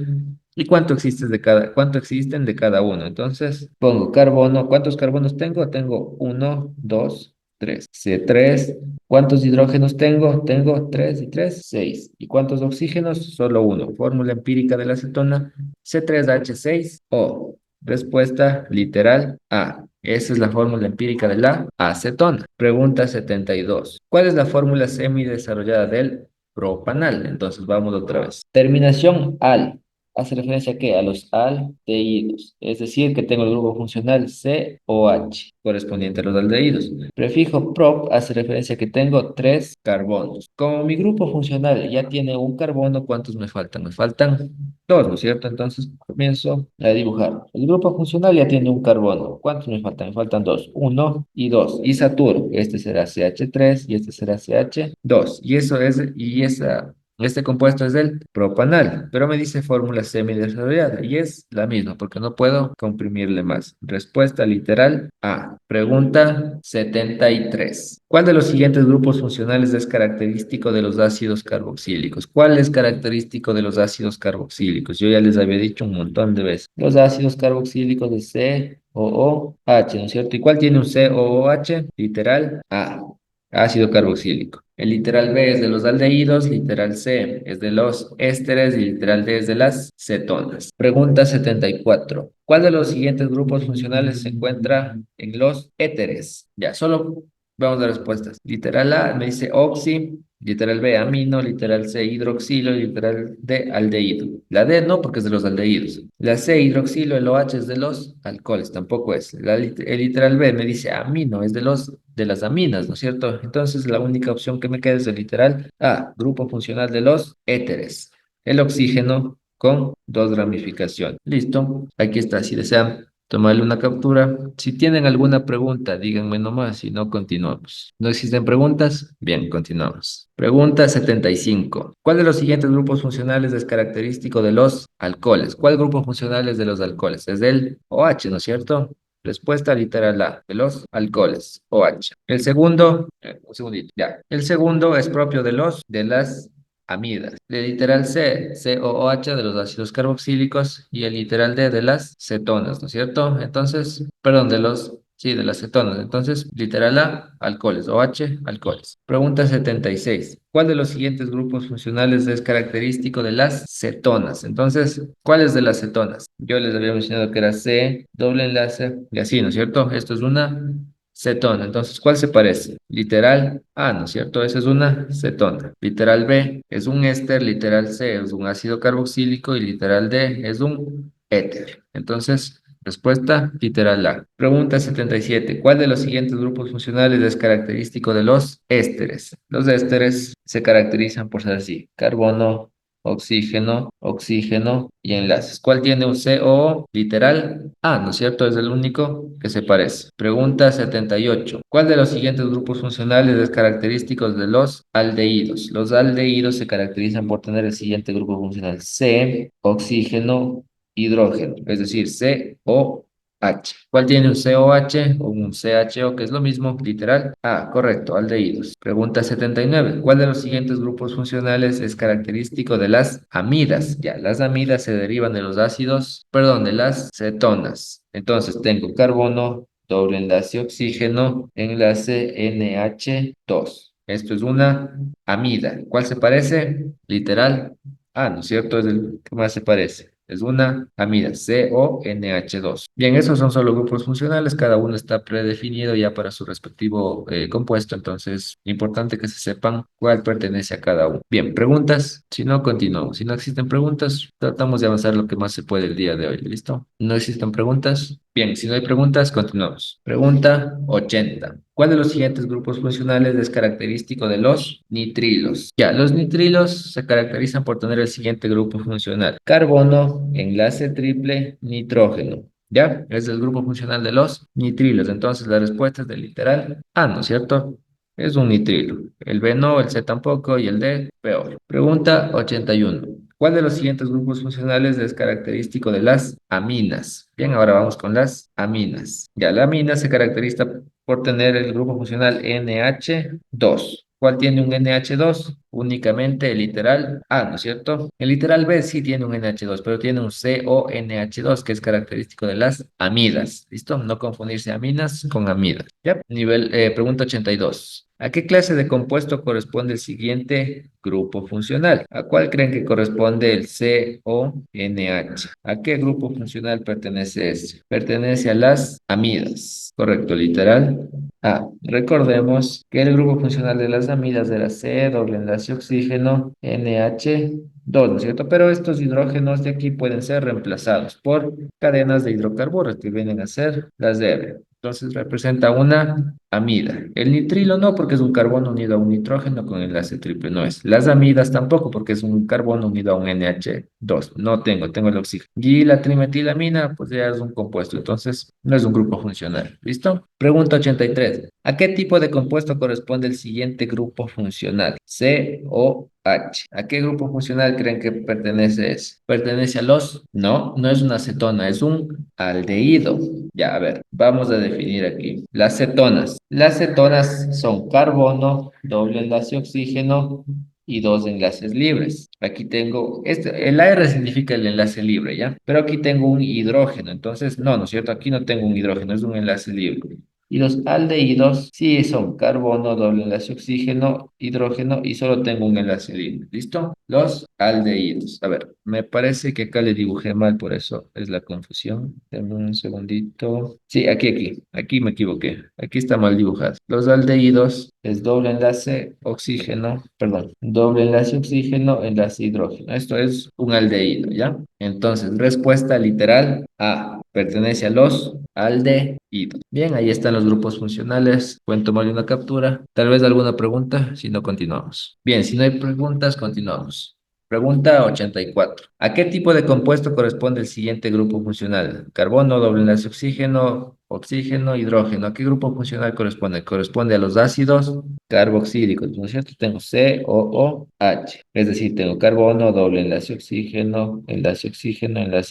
y cuánto existen de cada uno. Entonces, pongo carbono. ¿Cuántos carbonos tengo? Tengo uno, dos, tres. C3. ¿Cuántos hidrógenos tengo? Tengo 3 y 3, 6. ¿Y cuántos oxígenos? Solo uno. Fórmula empírica de la acetona, C3H6O. Respuesta literal A. Esa es la fórmula empírica de la acetona. Pregunta 72. ¿Cuál es la fórmula semidesarrollada del propanal? Entonces vamos otra vez. Terminación al. ¿Hace referencia a qué? A los aldehídos. Es decir, que tengo el grupo funcional COH correspondiente a los aldehídos. Prefijo prop hace referencia a que tengo tres carbonos. Como mi grupo funcional ya tiene un carbono, ¿cuántos me faltan? Me faltan dos, ¿no es cierto? Entonces comienzo a dibujar. El grupo funcional ya tiene un carbono. ¿Cuántos me faltan? Me faltan dos. Uno y dos. Y saturo. Este será CH3 y este será CH2. Y eso es, y esa este compuesto es del propanal, pero me dice fórmula semidesarrollada y es la misma porque no puedo comprimirle más. Respuesta literal A. Pregunta 73. ¿Cuál de los siguientes grupos funcionales es característico de los ácidos carboxílicos? ¿Cuál es característico de los ácidos carboxílicos? Yo ya les había dicho un montón de veces. Los ácidos carboxílicos de COOH, ¿no es cierto? ¿Y cuál tiene un COOH? Literal A. Ácido carboxílico. El literal B es de los aldehídos, literal C es de los ésteres y literal D es de las cetonas. Pregunta 74. ¿Cuál de los siguientes grupos funcionales se encuentra en los éteres? Ya, solo vamos a respuestas. Literal A me dice oxi, literal B amino, literal C hidroxilo, literal D aldehído. La D no porque es de los aldehídos. La C hidroxilo, el OH es de los alcoholes, tampoco es. El literal B me dice amino, es de las aminas, ¿no es cierto? Entonces la única opción que me queda es el literal A, grupo funcional de los éteres. El oxígeno con dos ramificaciones. Listo, aquí está, si desean Tomarle una captura. Si tienen alguna pregunta, díganme nomás, si no, continuamos. ¿No existen preguntas? Bien, continuamos. Pregunta 75. ¿Cuál de los siguientes grupos funcionales es característico de los alcoholes? ¿Cuál grupo funcional es de los alcoholes? Es del OH, ¿no es cierto? Respuesta literal A, de los alcoholes, OH. El segundo, un segundito, ya. El segundo es propio de las amidas. El literal C, COOH de los ácidos carboxílicos y el literal D de las cetonas, ¿no es cierto? Entonces, perdón, sí, de las cetonas. Entonces, literal A, alcoholes, OH, alcoholes. Pregunta 76. ¿Cuál de los siguientes grupos funcionales es característico de las cetonas? Entonces, ¿cuáles de las cetonas? Yo les había mencionado que era C, doble enlace y así, ¿no es cierto? Esto es una cetona. Entonces, ¿cuál se parece? Literal A, ¿no es cierto? Esa es una cetona. Literal B es un éster, literal C es un ácido carboxílico y literal D es un éter. Entonces, respuesta literal A. Pregunta 77. ¿Cuál de los siguientes grupos funcionales es característico de los ésteres? Los ésteres se caracterizan por ser así: carbono, oxígeno, oxígeno y enlaces. ¿Cuál tiene un CO literal? Ah, ¿no es cierto? Es el único que se parece. Pregunta 78. ¿Cuál de los siguientes grupos funcionales es característico de los aldehídos? Los aldehídos se caracterizan por tener el siguiente grupo funcional: C, oxígeno, hidrógeno, es decir, COH. ¿Cuál tiene un COH o un CHO, que es lo mismo, literal? Ah, correcto, aldehídos. Pregunta 79. ¿Cuál de los siguientes grupos funcionales es característico de las amidas? Ya, las amidas se derivan de los ácidos, perdón, de las cetonas. Entonces tengo carbono, doble enlace oxígeno, enlace NH2. Esto es una amida. ¿Cuál se parece? Literal. Ah, ¿no es cierto? Es el que más se parece. Es una amida, CONH2. Bien, esos son solo grupos funcionales, cada uno está predefinido ya para su respectivo compuesto, entonces importante que se sepan cuál pertenece a cada uno. Bien, preguntas, si no, continuamos. Si no existen preguntas, tratamos de avanzar lo que más se puede el día de hoy, ¿listo? ¿No existen preguntas? Bien, si no hay preguntas, continuamos. Pregunta 80. ¿Cuál de los siguientes grupos funcionales es característico de los nitrilos? Ya, los nitrilos se caracterizan por tener el siguiente grupo funcional: carbono, enlace triple, nitrógeno. ¿Ya? Es el grupo funcional de los nitrilos. Entonces la respuesta es del literal A, ¿no es cierto? Es un nitrilo. El B no, el C tampoco y el D peor. Pregunta 81. ¿Cuál de los siguientes grupos funcionales es característico de las aminas? Bien, ahora vamos con las aminas. Ya, la amina se caracteriza por tener el grupo funcional NH2. ¿Cuál tiene un NH2? Únicamente el literal A, ¿no es cierto? El literal B sí tiene un NH2, pero tiene un CONH2, que es característico de las amidas. ¿Listo? No confundirse aminas con amidas. ¿Ya? Pregunta 82. ¿A qué clase de compuesto corresponde el siguiente grupo funcional? ¿A cuál creen que corresponde el CONH? ¿A qué grupo funcional pertenece este? Pertenece a las amidas. Correcto, literal. Recordemos que el grupo funcional de las amidas era C, doble enlace oxígeno, NH2, ¿no es cierto? Pero estos hidrógenos de aquí pueden ser reemplazados por cadenas de hidrocarburos que vienen a ser las de R. Entonces representa una amida. El nitrilo no, porque es un carbono unido a un nitrógeno con enlace triple, no es. Las amidas tampoco, porque es un carbono unido a un NH2. No tengo el oxígeno. Y la trimetilamina, pues ya es un compuesto, entonces no es un grupo funcional. ¿Listo? Pregunta 83. ¿A qué tipo de compuesto corresponde el siguiente grupo funcional? C o H. ¿A qué grupo funcional creen que pertenece ese? ¿Pertenece a los? No, no es una cetona, es un aldehído. Ya, a ver, vamos a definir aquí. Las cetonas. Las cetonas son carbono, doble enlace oxígeno y dos enlaces libres. Aquí tengo, el AR significa el enlace libre, ¿ya? Pero aquí tengo un hidrógeno, entonces, no, ¿no es cierto? Aquí no tengo un hidrógeno, es un enlace libre. Y los aldehídos sí son carbono, doble enlace oxígeno, hidrógeno y solo tengo un enlace libre. ¿Listo? Los aldehídos. A ver, me parece que acá le dibujé mal, por eso es la confusión. Dame un segundito. Sí, aquí me equivoqué. Aquí está mal dibujado. Los aldehídos es doble enlace oxígeno, perdón, doble enlace oxígeno, enlace hidrógeno. Esto es un aldehído, ¿ya? Entonces, respuesta literal A, pertenece a los aldehídos. Bien, ahí están los grupos funcionales. Pueden tomarle una captura. Tal vez alguna pregunta, si no continuamos. Bien, si no hay preguntas, continuamos. Pregunta 84. ¿A qué tipo de compuesto corresponde el siguiente grupo funcional? Carbono, doble enlace oxígeno, oxígeno, hidrógeno. ¿A qué grupo funcional corresponde? Corresponde a los ácidos carboxílicos, ¿no es cierto? Tengo COOH. Es decir, tengo carbono, doble enlace oxígeno, enlace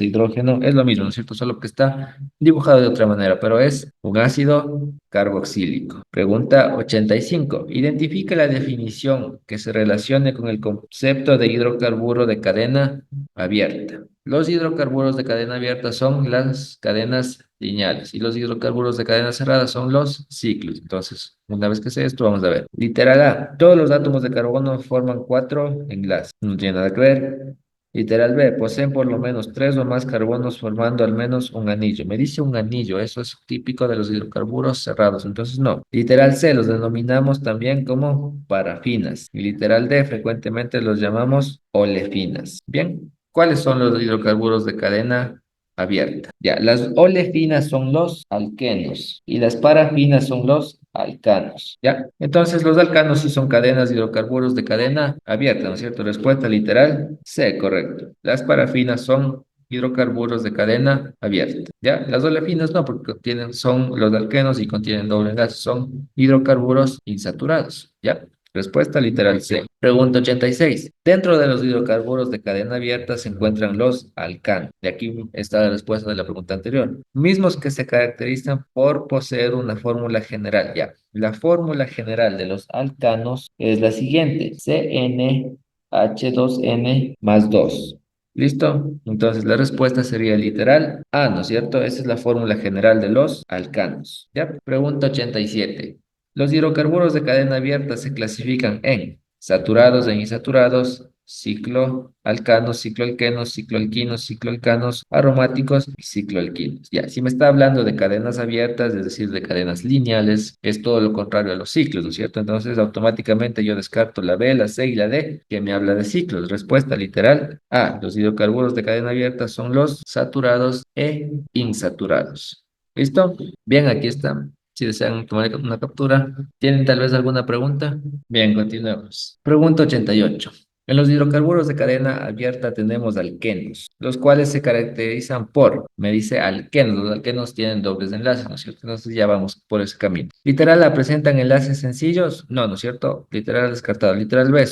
hidrógeno. Es lo mismo, ¿no es cierto? Solo que está dibujado de otra manera, pero es un ácido carboxílico. Pregunta 85. Identifica la definición que se relacione con el concepto de hidrocarburo de cadena abierta. Los hidrocarburos de cadena abierta son las cadenas lineales y los hidrocarburos de cadena cerrada son los ciclos. Entonces, una vez que sé esto, vamos a ver. Literal A. Todos los átomos de carbono forman cuatro enlaces. No tiene nada que ver. Literal B, poseen por lo menos tres o más carbonos formando al menos un anillo. Me dice un anillo, eso es típico de los hidrocarburos cerrados, entonces no. Literal C, los denominamos también como parafinas. Y literal D, frecuentemente los llamamos olefinas. Bien, ¿cuáles son los hidrocarburos de cadena abierta? Ya, las olefinas son los alquenos y las parafinas son los alcanos. ¿Ya? Entonces, los alcanos sí son cadenas de hidrocarburos de cadena abierta, ¿no es cierto? Respuesta literal, C, correcto. Las parafinas son hidrocarburos de cadena abierta. ¿Ya? Las olefinas no, porque son los alquenos y contienen doble enlace, son hidrocarburos insaturados. ¿Ya? Respuesta literal C. Pregunta 86. Dentro de los hidrocarburos de cadena abierta se encuentran los alcanos. De aquí está la respuesta de la pregunta anterior. Mismos que se caracterizan por poseer una fórmula general. Ya, la fórmula general de los alcanos es la siguiente. CnH2n más 2. ¿Listo? Entonces la respuesta sería literal A, ¿no es cierto? Esa es la fórmula general de los alcanos. ¿Ya? Pregunta 87. Los hidrocarburos de cadena abierta se clasifican en saturados e insaturados, cicloalcanos, cicloalquenos, cicloalquinos, cicloalcanos, aromáticos y cicloalquinos. Ya, si me está hablando de cadenas abiertas, es decir, de cadenas lineales, es todo lo contrario a los ciclos, ¿no es cierto? Entonces, automáticamente yo descarto la B, la C y la D, que me habla de ciclos. Respuesta literal A. Los hidrocarburos de cadena abierta son los saturados e insaturados. ¿Listo? Bien, aquí está. Si desean tomar una captura, ¿tienen tal vez alguna pregunta? Bien, continuemos. Pregunta 88. En los hidrocarburos de cadena abierta tenemos alquenos, los cuales se caracterizan por, me dice alquenos, los alquenos tienen dobles enlaces, ¿no es cierto? Entonces ya vamos por ese camino. Literal, ¿la presentan enlaces sencillos? No, ¿no es cierto? Literal descartado. Literal B,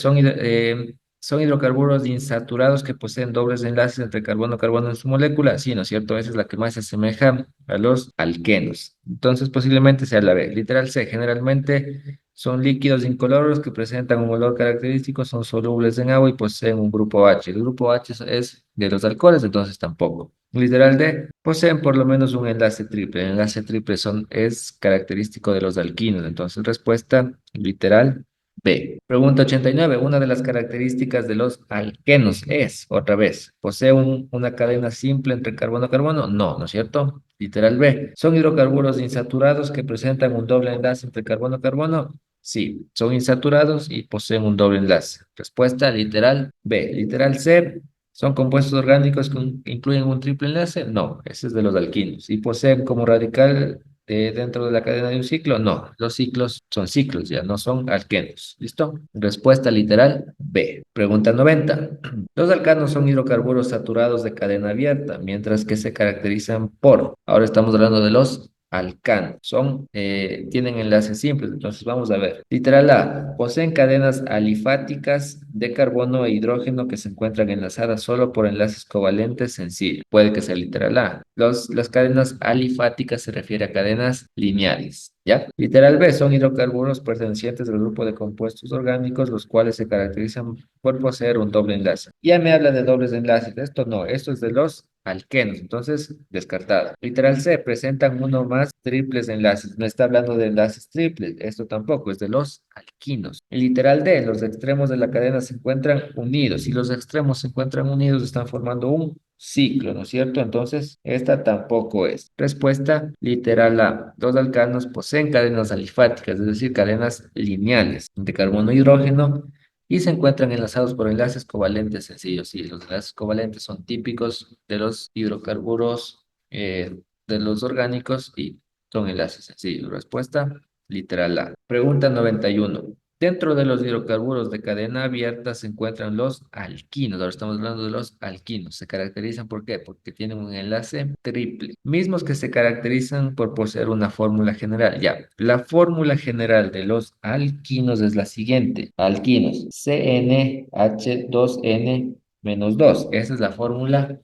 son hidrocarburos insaturados que poseen dobles enlaces entre carbono-carbono en su molécula. Sí, ¿no es cierto? Esa es la que más se asemeja a los alquenos. Entonces, posiblemente sea la B. Literal C, generalmente son líquidos incoloros que presentan un olor característico, son solubles en agua y poseen un grupo H. El grupo H es de los alcoholes, entonces tampoco. Literal D, poseen por lo menos un enlace triple. El enlace triple es característico de los alquinos. Entonces, respuesta literal B. Pregunta 89. Una de las características de los alquenos es, otra vez, ¿posee una cadena simple entre carbono-carbono? No, ¿no es cierto? Literal B. ¿Son hidrocarburos insaturados que presentan un doble enlace entre carbono-carbono? Sí, son insaturados y poseen un doble enlace. Respuesta literal B. Literal C. ¿Son compuestos orgánicos que incluyen un triple enlace? No, ese es de los alquinos. ¿Y poseen como radical dentro de la cadena de un ciclo? No, los ciclos son ciclos, ya no son alquenos. ¿Listo? Respuesta literal B. Pregunta 90. Los alcanos son hidrocarburos saturados de cadena abierta, mientras que se caracterizan por, ahora estamos hablando de los alcanos, tienen enlaces simples, entonces vamos a ver. Literal A, poseen cadenas alifáticas de carbono e hidrógeno que se encuentran enlazadas solo por enlaces covalentes sencillos. Puede que sea literal A. Las cadenas alifáticas se refiere a cadenas lineales. ¿Ya? Literal B, son hidrocarburos pertenecientes al grupo de compuestos orgánicos, los cuales se caracterizan por poseer un doble enlace. Ya me habla de dobles enlaces, esto no, esto es de los alquenos, entonces descartado. Literal C, presentan uno más triples enlaces, no está hablando de enlaces triples, esto tampoco, es de los alquinos. El literal D, los extremos de la cadena se encuentran unidos, si los extremos se encuentran unidos están formando un ciclo, ¿no es cierto? Entonces, esta tampoco es. Respuesta literal A. Los alcanos poseen cadenas alifáticas, es decir, cadenas lineales de carbono e hidrógeno y se encuentran enlazados por enlaces covalentes sencillos. Y los enlaces covalentes son típicos de los hidrocarburos, de los orgánicos y son enlaces sencillos. Respuesta literal A. Pregunta 91. Dentro de los hidrocarburos de cadena abierta se encuentran los alquinos. Ahora estamos hablando de los alquinos. ¿Se caracterizan por qué? Porque tienen un enlace triple. Mismos que se caracterizan por poseer una fórmula general. Ya, la fórmula general de los alquinos es la siguiente. Alquinos, CnH2n menos 2. Esa es la fórmula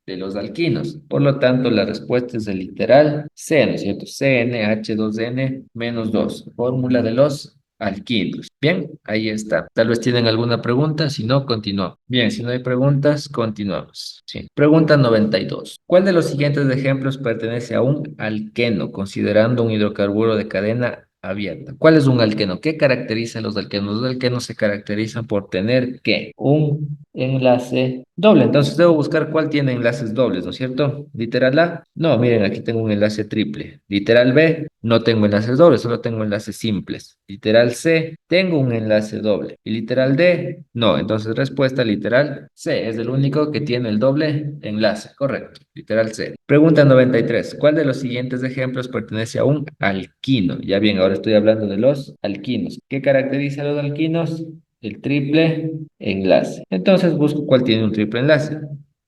de los alquinos. Por lo tanto, la respuesta es el literal C, ¿no es cierto? CnH2n menos 2. Fórmula de los alquinos. Bien, ahí está. Tal vez tienen alguna pregunta, si no, continuamos. Bien, si no hay preguntas, continuamos. Sí. Pregunta 92. ¿Cuál de los siguientes ejemplos pertenece a un alqueno, considerando un hidrocarburo de cadena abierta? ¿Cuál es un alqueno? ¿Qué caracteriza a los alquenos? Los alquenos se caracterizan por tener ¿qué? Un enlace doble. Entonces debo buscar cuál tiene enlaces dobles, ¿no es cierto? Literal A, no, miren, aquí tengo un enlace triple. Literal B, no tengo enlaces dobles, solo tengo enlaces simples. Literal C, tengo un enlace doble. Y literal D, no. Entonces respuesta literal C, es el único que tiene el doble enlace. Correcto, literal C. Pregunta 93. ¿Cuál de los siguientes ejemplos pertenece a un alquino? Ya bien, ahora estoy hablando de los alquinos. ¿Qué caracteriza a los alquinos? El triple enlace. Entonces busco cuál tiene un triple enlace.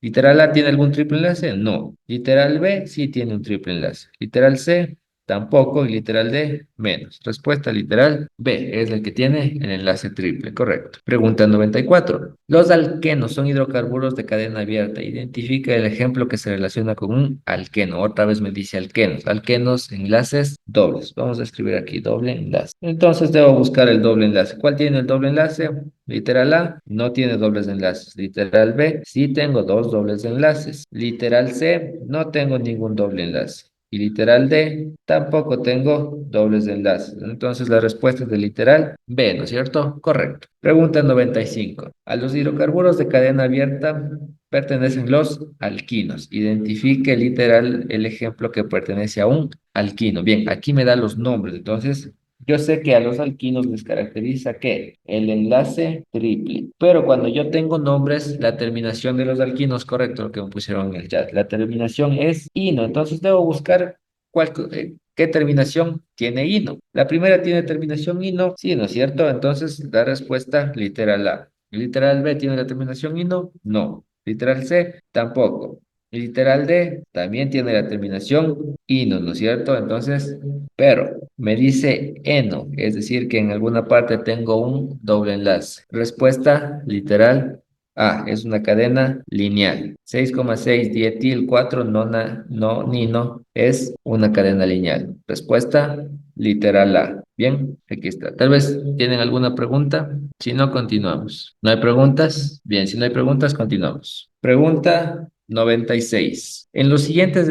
¿Literal A tiene algún triple enlace? No. ¿Literal B? Sí tiene un triple enlace. ¿Literal C? Tampoco. Y literal D, menos. Respuesta literal B es el que tiene el enlace triple. Correcto. Pregunta 94. Los alquenos son hidrocarburos de cadena abierta. Identifica el ejemplo que se relaciona con un alqueno. Otra vez me dice alquenos. Alquenos, enlaces dobles. Vamos a escribir aquí doble enlace. Entonces debo buscar el doble enlace. ¿Cuál tiene el doble enlace? Literal A no tiene dobles enlaces. Literal B sí tengo dos dobles enlaces. Literal C no tengo ningún doble enlace. Y literal D, tampoco tengo dobles enlaces. Entonces la respuesta es de literal B, ¿no es cierto? Correcto. Pregunta 95. A los hidrocarburos de cadena abierta pertenecen los alquinos. Identifique literal el ejemplo que pertenece a un alquino. Bien, aquí me da los nombres. Entonces, yo sé que a los alquinos les caracteriza ¿qué? El enlace triple. Pero cuando yo tengo nombres, la terminación de los alquinos, correcto, lo que me pusieron en el chat, la terminación es ino. Entonces debo buscar qué terminación tiene ino. La primera tiene terminación ino, sí, ¿no es cierto? Entonces la respuesta literal A. Literal B tiene la terminación ino, no. Literal C, tampoco. Literal D también tiene la terminación ino, ¿no es cierto? Entonces, pero me dice eno, es decir, que en alguna parte tengo un doble enlace. Respuesta literal A, es una cadena lineal. 6,6 dietil 4 nonino es una cadena lineal. Respuesta literal A. Bien, aquí está. Tal vez tienen alguna pregunta. Si no, continuamos. ¿No hay preguntas? Bien, si no hay preguntas, continuamos. Pregunta 96. En los siguientes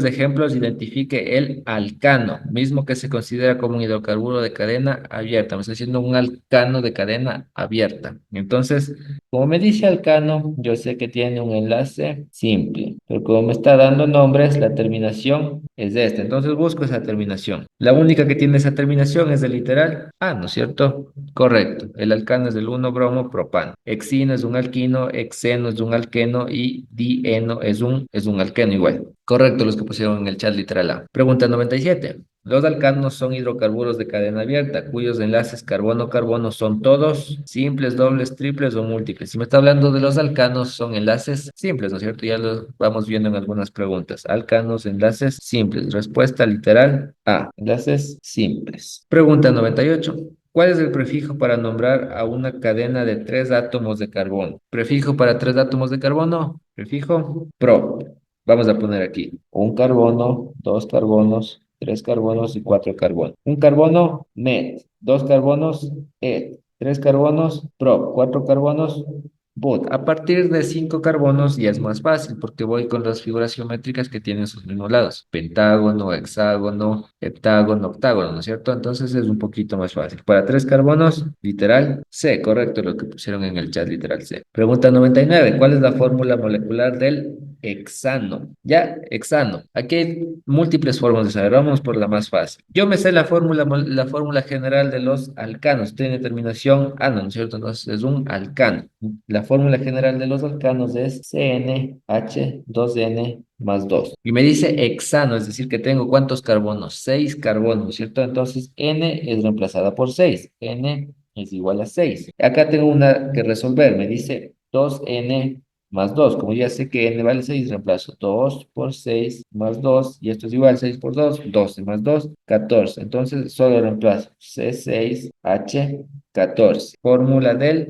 ejemplos identifique el alcano, mismo que se considera como un hidrocarburo de cadena abierta. Me está diciendo un alcano de cadena abierta. Entonces, como me dice alcano, yo sé que tiene un enlace simple, pero como me está dando nombres, la terminación es de esta. Entonces busco esa terminación. La única que tiene esa terminación es el literal A, ¿no es cierto? Correcto. El alcano es del 1-bromo propano. Hexino es un alquino, hexeno es un alqueno y dieno es un alqueno igual. Correcto, los que pusieron en el chat literal A. Pregunta 97. Los alcanos son hidrocarburos de cadena abierta, cuyos enlaces carbono-carbono son todos simples, dobles, triples o múltiples. Si me está hablando de los alcanos, son enlaces simples, ¿no es cierto? Ya lo vamos viendo en algunas preguntas. Alcanos, enlaces simples. Respuesta literal A. Enlaces simples. Pregunta 98. ¿Cuál es el prefijo para nombrar a una cadena de tres átomos de carbono? Prefijo para tres átomos de carbono. Prefijo pro. Vamos a poner aquí un carbono, dos carbonos, tres carbonos y cuatro carbonos. Un carbono met, dos carbonos et, tres carbonos prop, cuatro carbonos but. A partir de cinco carbonos ya es más fácil porque voy con las figuras geométricas que tienen sus mismos lados. Pentágono, hexágono, heptágono, octágono, ¿no es cierto? Entonces es un poquito más fácil. Para tres carbonos, literal C, correcto, lo que pusieron en el chat, literal C. Pregunta 99. ¿Cuál es la fórmula molecular del hexano. Ya, hexano. Aquí hay múltiples formas de saber. Vamos por la más fácil. Yo me sé la fórmula general de los alcanos. Tiene terminación ano, ¿no es cierto? Entonces es un alcano. La fórmula general de los alcanos es CnH2n más 2. Y me dice hexano, es decir, que tengo ¿cuántos carbonos? 6 carbonos, ¿no es cierto? Entonces n es reemplazada por 6. N es igual a 6. Acá tengo una que resolver. Me dice 2n más 2. Como ya sé que n vale 6, reemplazo 2 por 6 más 2. Y esto es igual, 6 por 2, 12 más 2, 14. Entonces solo reemplazo C6H14. Fórmula del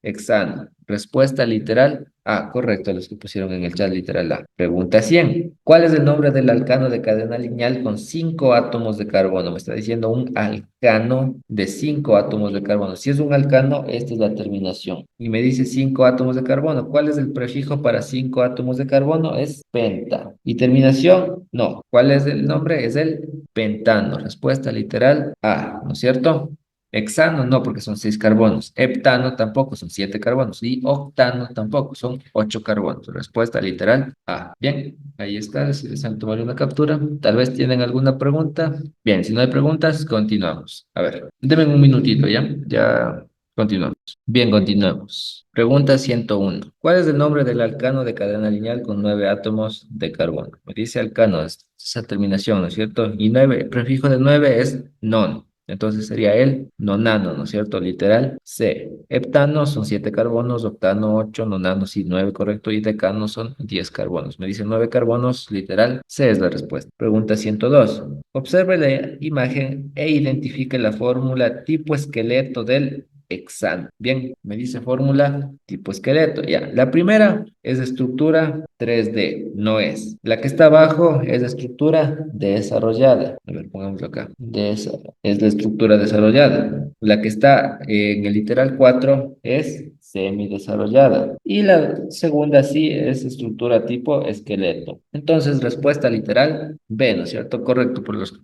hexano. Respuesta literal A. Correcto, los que pusieron en el chat literal A. Pregunta 100. ¿Cuál es el nombre del alcano de cadena lineal con 5 átomos de carbono? Me está diciendo un alcano de 5 átomos de carbono. Si es un alcano, esta es la terminación. Y me dice 5 átomos de carbono. ¿Cuál es el prefijo para 5 átomos de carbono? Es penta. ¿Y terminación? No. ¿Cuál es el nombre? Es el pentano. Respuesta literal A, ¿no es cierto? Hexano no, porque son 6 carbonos. Heptano tampoco, son 7 carbonos. Y octano tampoco, son 8 carbonos. Respuesta literal A. Bien, ahí está. Si desean tomar una captura, tal vez tienen alguna pregunta. Bien, si no hay preguntas, continuamos. A ver, denme un minutito, ¿ya? Ya continuamos. Bien, continuamos. Pregunta 101. ¿Cuál es el nombre del alcano de cadena lineal con 9 átomos de carbono? Me dice alcano, es esa terminación, ¿no es cierto? Y 9, el prefijo de 9 es non. Entonces sería el nonano, ¿no es cierto? Literal. C. Heptano son 7 carbonos, octano 8, nonano sí 9, correcto, y decano son 10 carbonos. Me dice 9 carbonos, literal. C es la respuesta. Pregunta 102. Observe la imagen e identifique la fórmula tipo esqueleto del hexano. Bien, me dice fórmula tipo esqueleto. Ya, la primera es de estructura 3D, no es. La que está abajo es de estructura desarrollada. A ver, pongámoslo acá. Es la estructura desarrollada. La que está en el literal 4 es semidesarrollada. Y la segunda sí es estructura tipo esqueleto. Entonces, respuesta literal B, ¿no es cierto? Correcto por los que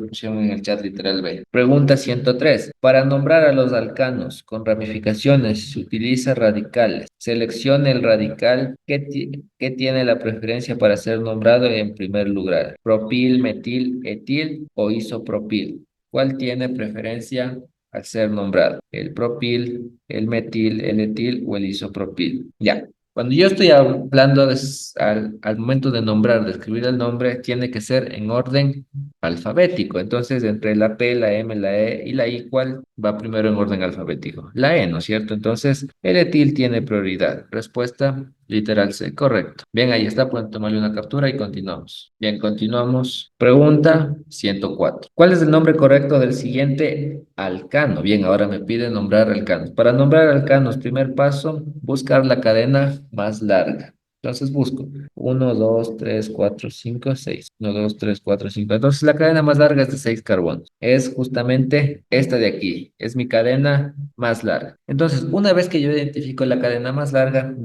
pusieron en el chat literal B. Pregunta 103. Para nombrar a los alcanos con ramificaciones se utiliza radicales. Seleccione el radical que tiene la preferencia para ser nombrado en primer lugar. Propil, metil, etil o isopropil. ¿Cuál tiene preferencia al ser nombrado? ¿El propil, el metil, el etil o el isopropil? Ya. Cuando yo estoy hablando al momento de nombrar, de escribir el nombre, tiene que ser en orden alfabético. Entonces, entre la P, la M, la E y la I, ¿cuál va primero en orden alfabético? La E, ¿no es cierto? Entonces, el etil tiene prioridad. Respuesta literal C, correcto. Bien, ahí está, pueden tomarle una captura y continuamos. Bien, continuamos. Pregunta 104. ¿Cuál es el nombre correcto del siguiente alcano? Bien, ahora me pide nombrar alcanos. Para nombrar alcanos, primer paso, buscar la cadena más larga. Entonces busco 1, 2, 3, 4, 5, 6. 1, 2, 3, 4, 5. Entonces la cadena más larga es de 6 carbonos. Es justamente esta de aquí. Es mi cadena más larga. Entonces, una vez que yo identifico la cadena más larga,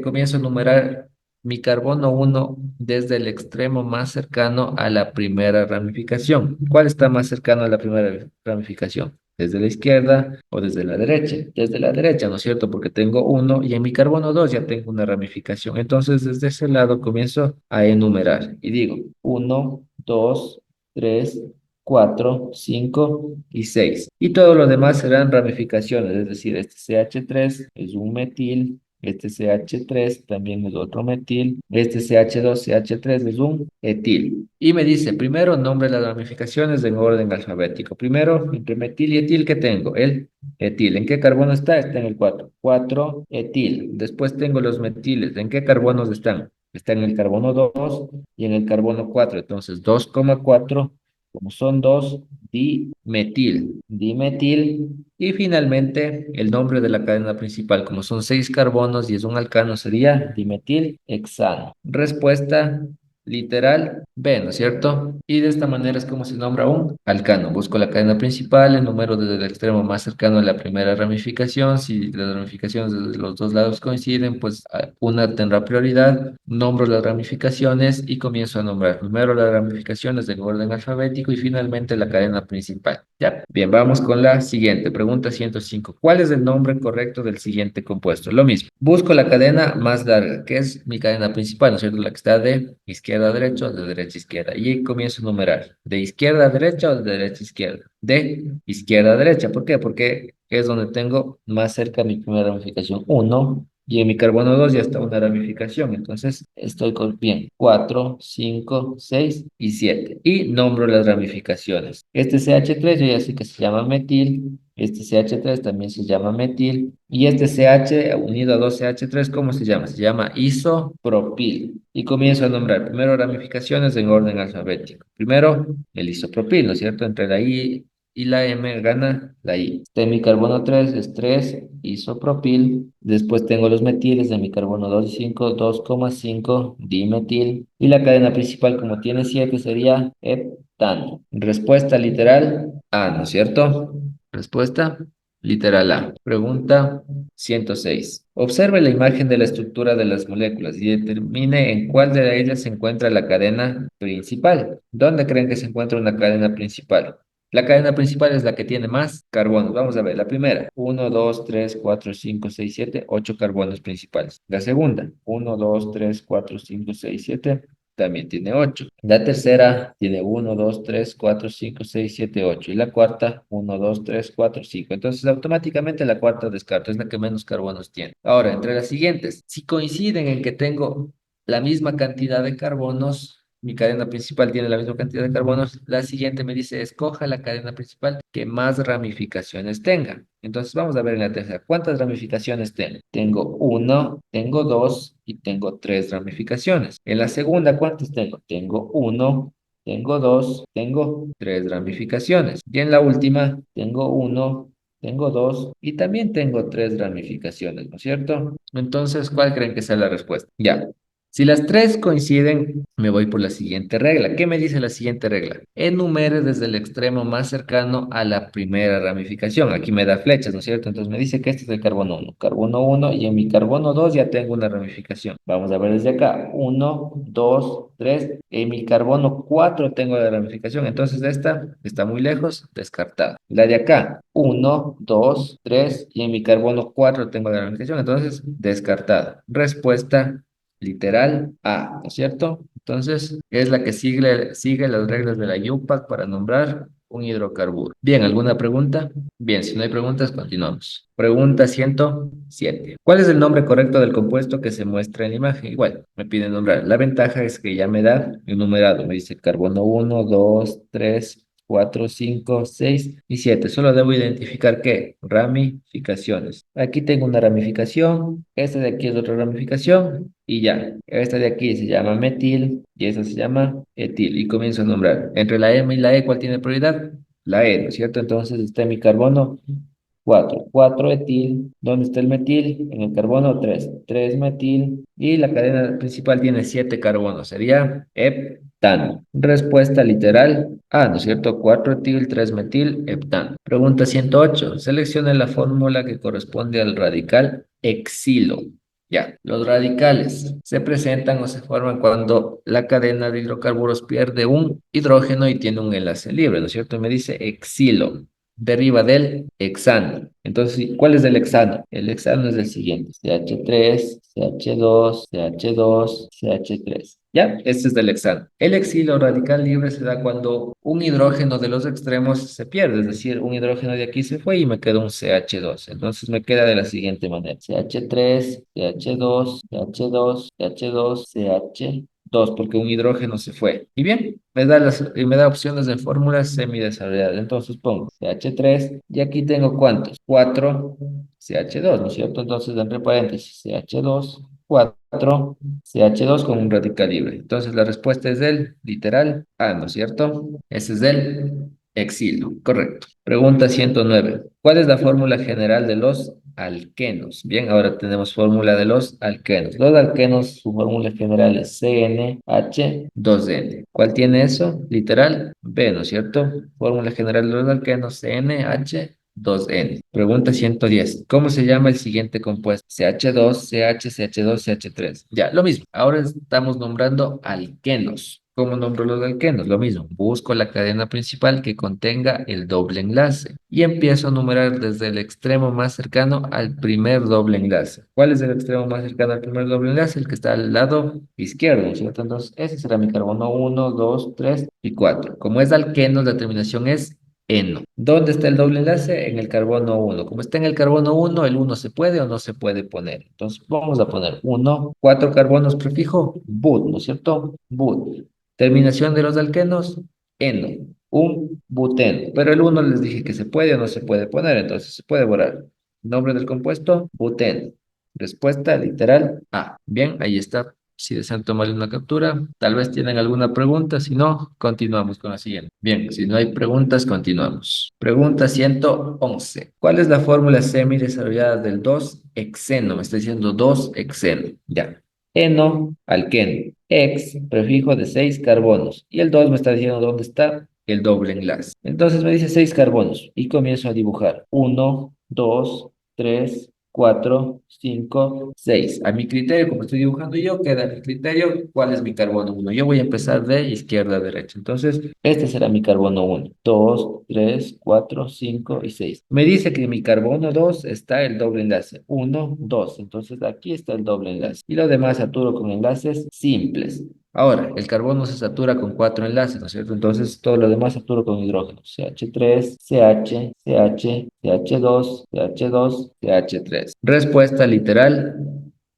comienzo a numerar mi carbono 1 desde el extremo más cercano a la primera ramificación. ¿Cuál está más cercano a la primera ramificación? ¿Desde la izquierda o desde la derecha? Desde la derecha, ¿no es cierto? Porque tengo 1 y en mi carbono 2 ya tengo una ramificación. Entonces, desde ese lado comienzo a enumerar y digo 1, 2, 3, 4, 5 y 6. Y todo lo demás serán ramificaciones, es decir, este CH3 es un metil, este CH3 también es otro metil, este CH2, CH3 es un etil. Y me dice, primero nombre las ramificaciones en orden alfabético. Primero, entre metil y etil, ¿qué tengo? El etil. ¿En qué carbono está? Está en el 4. 4 etil. Después tengo los metiles. ¿En qué carbonos están? Está en el carbono 2 y en el carbono 4. Entonces, 2,4 como son dos, dimetil, dimetil, y finalmente el nombre de la cadena principal, como son 6 carbonos y es un alcano, sería dimetil hexano. Respuesta literal B, ¿no es cierto? Y de esta manera es como se nombra un alcano. Busco la cadena principal, el número desde el extremo más cercano a la primera ramificación. Si las ramificaciones de los dos lados coinciden, pues una tendrá prioridad. Nombro las ramificaciones y comienzo a nombrar primero las ramificaciones del orden alfabético y finalmente la cadena principal. ¿Ya? Bien, vamos con la siguiente. Pregunta 105. ¿Cuál es el nombre correcto del siguiente compuesto? Lo mismo. Busco la cadena más larga, que es mi cadena principal, ¿no es cierto? La que está de izquierda a derecha o de derecha a izquierda. Y comienzo a numerar. ¿De izquierda a derecha o de derecha a izquierda? De izquierda a derecha. ¿Por qué? Porque es donde tengo más cerca mi primera ramificación. Uno. Y en mi carbono 2 ya está una ramificación. Entonces estoy con bien. 4, 5, 6 y 7. Y nombro las ramificaciones. Este CH3 yo ya sé que se llama metil. Este CH3 también se llama metil. Y este CH unido a dos CH3, ¿cómo se llama? Se llama isopropil. Y comienzo a nombrar primero ramificaciones en orden alfabético. Primero el isopropil, ¿no es cierto? Entre la I y la M gana la I. Este mi carbono 3 es 3 isopropil. Después tengo los metiles de mi carbono 2 y 5, 2,5 dimetil. Y la cadena principal, como tiene 7, sería heptano. Respuesta literal A, ¿no es cierto? Respuesta literal A. Pregunta 106. Observe la imagen de la estructura de las moléculas y determine en cuál de ellas se encuentra la cadena principal. ¿Dónde creen que se encuentra una cadena principal? La cadena principal es la que tiene más carbonos. Vamos a ver, la primera, 1, 2, 3, 4, 5, 6, 7, 8 carbonos principales. La segunda, 1, 2, 3, 4, 5, 6, 7, también tiene 8. La tercera tiene 1, 2, 3, 4, 5, 6, 7, 8. Y la cuarta, 1, 2, 3, 4, 5. Entonces, automáticamente la cuarta descarto, es la que menos carbonos tiene. Ahora, entre las siguientes, si coinciden en que tengo la misma cantidad de carbonos, mi cadena principal tiene la misma cantidad de carbonos, la siguiente me dice, escoja la cadena principal que más ramificaciones tenga. Entonces vamos a ver en la tercera, ¿cuántas ramificaciones tengo? Tengo uno, tengo dos y tengo tres ramificaciones. En la segunda, ¿cuántas tengo? Tengo uno, tengo dos, tengo tres ramificaciones. Y en la última, tengo uno, tengo dos y también tengo tres ramificaciones, ¿no es cierto? Entonces, ¿cuál creen que sea la respuesta? Ya. Si las tres coinciden, me voy por la siguiente regla. ¿Qué me dice la siguiente regla? Enumere desde el extremo más cercano a la primera ramificación. Aquí me da flechas, ¿no es cierto? Entonces me dice que este es el carbono uno. Carbono uno y en mi carbono 2 ya tengo una ramificación. Vamos a ver desde acá. Uno, 2, 3. En mi carbono 4 tengo la ramificación. Entonces esta está muy lejos, descartada. La de acá. Uno, 2, 3. Y en mi carbono 4 tengo la ramificación. Entonces descartada. Respuesta literal A, ¿no es cierto? Entonces, es la que sigue las reglas de la UPAC para nombrar un hidrocarburo. Bien, ¿alguna pregunta? Bien, si no hay preguntas, continuamos. Pregunta 107. ¿Cuál es el nombre correcto del compuesto que se muestra en la imagen? Igual, me piden nombrar. La ventaja es que ya me da enumerado. Me dice carbono uno, 2, 3, 4, 5, 6 y 7. Solo debo identificar qué ramificaciones. Aquí tengo una ramificación, esta de aquí es otra ramificación y ya. Esta de aquí se llama metil y esta se llama etil y comienzo a nombrar. Entre la M y la E, ¿cuál tiene prioridad? La E, ¿no es cierto? Entonces está mi carbono 4, 4 etil. ¿Dónde está el metil? En el carbono 3, 3 metil. Y la cadena principal tiene 7 carbonos. Sería heptano. Respuesta literal A, ¿no es cierto? 4 etil, 3 metil, heptano. Pregunta 108. Seleccione la fórmula que corresponde al radical exilo. Ya, los radicales se presentan o se forman cuando la cadena de hidrocarburos pierde un hidrógeno y tiene un enlace libre, ¿no es cierto? Me dice exilo, deriva del hexano. Entonces, ¿cuál es el hexano? El hexano es el siguiente: CH3, CH2, CH2, CH3. ¿Ya? Este es del hexano. El exilo radical libre se da cuando un hidrógeno de los extremos se pierde, es decir, un hidrógeno de aquí se fue y me queda un CH2. Entonces me queda de la siguiente manera: CH3, CH2, CH2, CH2, CH2, porque un hidrógeno se fue. Y bien, me da opciones de fórmulas semidesarrolladas. Entonces pongo CH3 y aquí tengo ¿cuántos? 4 CH2, ¿no es cierto? Entonces entre paréntesis CH2, 4 CH2 con un radical libre. Entonces la respuesta es del literal A, ¿no es cierto? Ese es del Exilo, correcto. Pregunta 109. ¿Cuál es la fórmula general de los alquenos? Bien, ahora tenemos fórmula de los alquenos. Los alquenos, su fórmula general es CnH2n. ¿Cuál tiene eso? Literal, B, ¿no es cierto? Fórmula general de los alquenos, CnH2n. Pregunta 110. ¿Cómo se llama el siguiente compuesto? CH2, CH, CH2, CH3. Ya, lo mismo. Ahora estamos nombrando alquenos. ¿Cómo nombro los alquenos? Lo mismo. Busco la cadena principal que contenga el doble enlace y empiezo a numerar desde el extremo más cercano al primer doble enlace. ¿Cuál es el extremo más cercano al primer doble enlace? El que está al lado izquierdo, ¿no es cierto? Entonces, ese será mi carbono uno, 2, 3 y 4. Como es alquenos, la terminación es eno. ¿Dónde está el doble enlace? En el carbono uno. Como está en el carbono uno, el uno se puede o no se puede poner. Entonces, vamos a poner uno, 4 carbonos prefijo, but, ¿no es cierto? But. Terminación de los alquenos, eno, un buteno. Pero el uno les dije que se puede o no se puede poner, entonces se puede borrar. Nombre del compuesto, buteno. Respuesta literal A. Bien, ahí está. Si desean tomarle una captura, tal vez tienen alguna pregunta, si no, continuamos con la siguiente. Bien, si no hay preguntas, continuamos. Pregunta 111. ¿Cuál es la fórmula semi desarrollada del 2-hexeno? Me está diciendo 2-hexeno. Ya. Eno, alqueno. Ex, prefijo de 6 carbonos. Y el 2 me está diciendo dónde está el doble enlace. Entonces me dice 6 carbonos y comienzo a dibujar. Uno, 2, 3, 4, 5, 6. A mi criterio, como estoy dibujando yo, queda a mi criterio cuál es mi carbono uno. Yo voy a empezar de izquierda a derecha. Entonces, este será mi carbono uno. 2, 3, 4, 5 y 6. Me dice que en mi carbono 2 está el doble enlace. Uno, 2. Entonces, aquí está el doble enlace. Y lo demás saturo con enlaces simples. Ahora, el carbono se satura con 4 enlaces, ¿no es cierto? Entonces, todo lo demás saturo con hidrógeno. CH3, CH, CH, CH2, CH2, CH3. Respuesta literal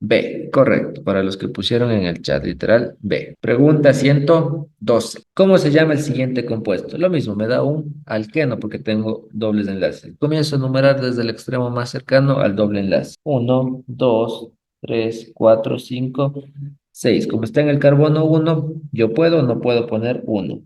B. Correcto. Para los que pusieron en el chat, literal B. Pregunta 112. ¿Cómo se llama el siguiente compuesto? Lo mismo, me da un alqueno porque tengo dobles enlaces. Comienzo a numerar desde el extremo más cercano al doble enlace. Uno, 2, 3, 4, 5. 6. Como está en el carbono uno, yo puedo o no puedo poner uno.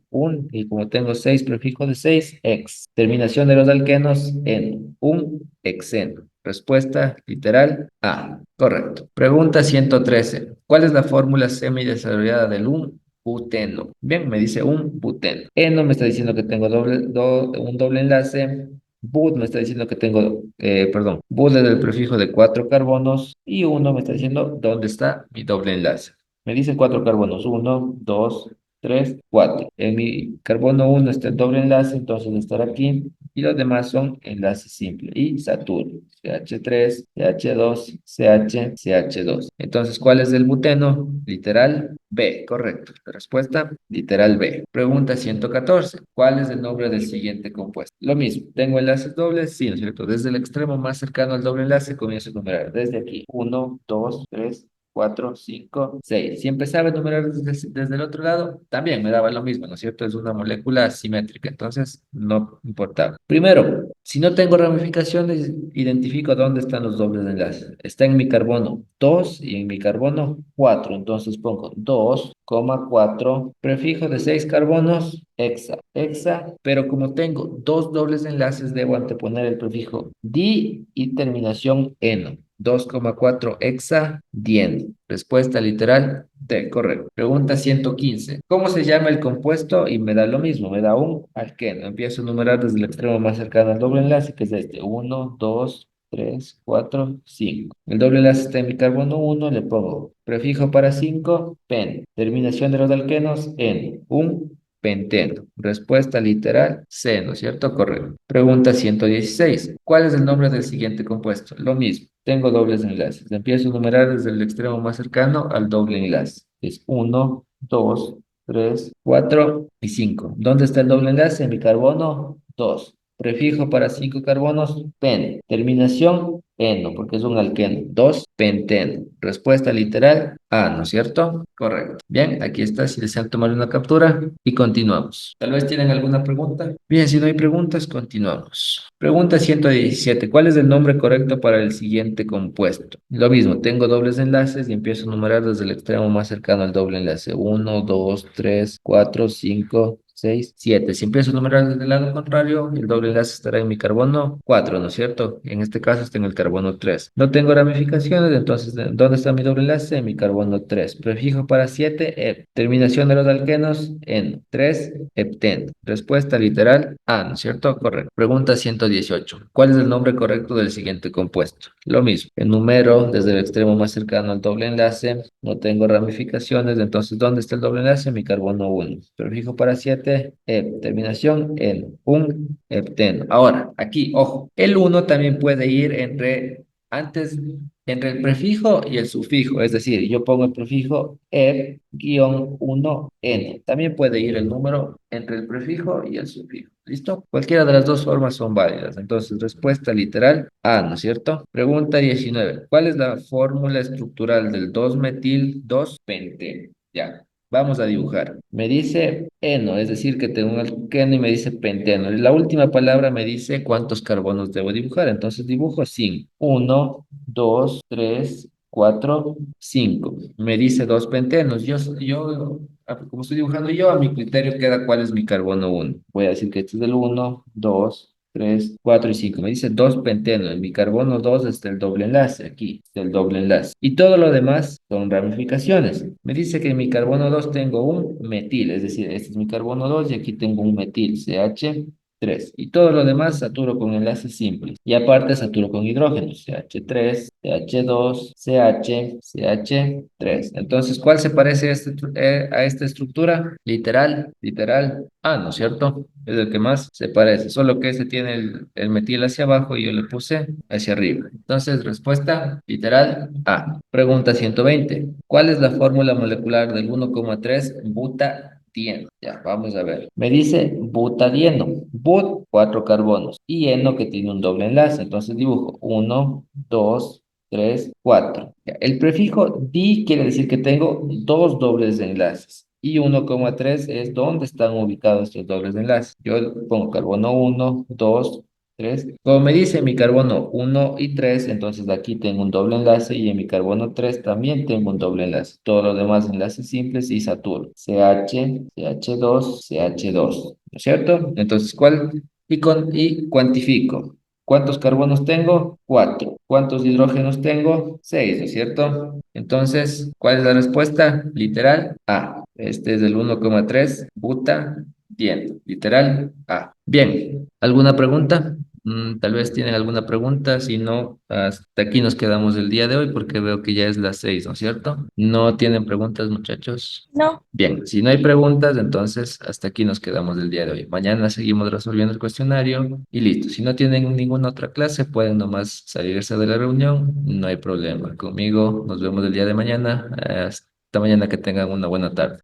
Y como tengo 6 prefijo de 6, ex. Terminación de los alquenos en un hexeno. Respuesta literal A. Correcto. Pregunta 113. ¿Cuál es la fórmula semidesarrollada del un buteno? Bien, me dice un buteno. Eno me está diciendo que tengo un doble enlace. But me está diciendo que tengo, perdón, but es el prefijo de 4 carbonos y uno me está diciendo dónde está mi doble enlace. Me dice 4 carbonos, uno, 2, 3, 4. En mi carbono uno está el doble enlace, entonces estará aquí. Y los demás son enlaces simples. Y Saturno, CH3, CH2, CH, CH2. Entonces, ¿cuál es el buteno? Literal B, correcto. La respuesta, literal B. Pregunta 114. ¿Cuál es el nombre del siguiente compuesto? Lo mismo, ¿tengo enlaces dobles? Sí, ¿no es cierto? Desde el extremo más cercano al doble enlace comienzo a numerar. Desde aquí, uno, 2, 3, 4, 5, 6. Si empezaba a enumerar desde el otro lado, también me daba lo mismo, ¿no es cierto? Es una molécula simétrica, entonces no importaba. Primero, si no tengo ramificaciones, identifico dónde están los dobles de enlace. Está en mi carbono 2 y en mi carbono 4. Entonces pongo 2,4, prefijo de 6 carbonos, hexa, hexa, pero como tengo dos dobles enlaces, debo anteponer el prefijo di y terminación eno. 2,4 hexadieno. Respuesta literal D, correcto. Pregunta 115. ¿Cómo se llama el compuesto? Y me da lo mismo, me da un alqueno. Empiezo a numerar desde el extremo más cercano al doble enlace, que es este. Uno, 2, 3, 4, 5. El doble enlace está en mi carbono uno, le pongo prefijo para 5, pen. Terminación de los alquenos, en. Un penteno. Respuesta literal C, ¿no es cierto? Correcto. Pregunta 116. ¿Cuál es el nombre del siguiente compuesto? Lo mismo. Tengo dobles enlaces. Empiezo a numerar desde el extremo más cercano al doble enlace. Es uno, 2, 3, 4 y 5. ¿Dónde está el doble enlace? En mi carbono 2. Prefijo para 5 carbonos, pen. Terminación, eno, porque es un alqueno. 2, penteno. Respuesta literal, A, ¿no es cierto? Correcto. Bien, aquí está. Si desean tomar una captura y continuamos. Tal vez tienen alguna pregunta. Bien, si no hay preguntas, continuamos. Pregunta 117. ¿Cuál es el nombre correcto para el siguiente compuesto? Lo mismo, tengo dobles enlaces y empiezo a numerar desde el extremo más cercano al doble enlace. Uno, 2, 3, 4, 5, 6, 7. Si empiezo a numerar desde el lado contrario, el doble enlace estará en mi carbono 4, ¿no es cierto? En este caso está en el carbono 3. No tengo ramificaciones, entonces, ¿dónde está mi doble enlace? En mi carbono 3. Prefijo para 7, ep. Terminación de los alquenos en 3, hepteno. Respuesta literal A, ¿no es cierto? Correcto. Pregunta 118. ¿Cuál es el nombre correcto del siguiente compuesto? Lo mismo. Enumero desde el extremo más cercano al doble enlace. No tengo ramificaciones, entonces, ¿dónde está el doble enlace? Mi carbono 1. Prefijo para 7, terminación en un hepteno. Ahora, aquí, ojo, el uno también puede ir antes, entre el prefijo y el sufijo, es decir, yo pongo el prefijo ep-1n. También puede ir el número entre el prefijo y el sufijo. ¿Listo? Cualquiera de las dos formas son válidas. Entonces, respuesta literal A, ¿no es cierto? Pregunta 19. ¿Cuál es la fórmula estructural del 2-metil-2-penteno? Ya. Vamos a dibujar. Me dice eno, es decir, que tengo un alqueno y me dice penteno. Y la última palabra me dice cuántos carbonos debo dibujar. Entonces dibujo 5. 1, 2, 3, 4, 5. Me dice dos pentenos. Como estoy dibujando yo, a mi criterio queda cuál es mi carbono 1. Voy a decir que este es el 1, 2, 3, 4 y 5. Me dice dos pentenos. En mi carbono 2 está el doble enlace. Aquí está el doble enlace. Y todo lo demás son ramificaciones. Me dice que en mi carbono 2 tengo un metil. Es decir, este es mi carbono 2 y aquí tengo un metil. CH3. Y todo lo demás saturo con enlaces simples. Y aparte saturo con hidrógenos. CH3, CH2, CH, CH3. Entonces, ¿cuál se parece a esta estructura? Literal. Ah, ¿no es cierto? Es el que más se parece. Solo que este tiene el metil hacia abajo y yo le puse hacia arriba. Entonces, respuesta literal A. Pregunta 120. ¿Cuál es la fórmula molecular del 1,3 butadieno? Ya, vamos a ver. Me dice butadieno. But, 4 carbonos. Y eno que tiene un doble enlace. Entonces dibujo 1, 2, 3, 4. Ya, el prefijo di quiere decir que tengo dos dobles enlaces. Y 1,3 es donde están ubicados estos dobles enlaces. Yo pongo carbono 1, 2, 3. Como me dice mi carbono 1 y 3, entonces aquí tengo un doble enlace y en mi carbono 3 también tengo un doble enlace. Todos los demás enlaces simples y Saturno. CH, CH2, CH2. ¿No es cierto? Entonces, ¿cuál? Y cuantifico. ¿Cuántos carbonos tengo? 4. ¿Cuántos hidrógenos tengo? 6, ¿no es cierto? Entonces, ¿cuál es la respuesta? Literal A. Este es el 1,3 buta. Bien, literal A. Bien, ¿alguna pregunta? Tal vez tienen alguna pregunta, si no, hasta aquí nos quedamos el día de hoy porque veo que ya es las 6, ¿no es cierto? ¿No tienen preguntas, muchachos? No, Bien, si no hay preguntas, entonces hasta aquí nos quedamos el día de hoy. Mañana seguimos resolviendo el cuestionario y listo. Si no tienen ninguna otra clase, pueden nomás salirse de la reunión, no hay problema. Conmigo nos vemos el día de mañana. Hasta mañana, que tengan una buena tarde.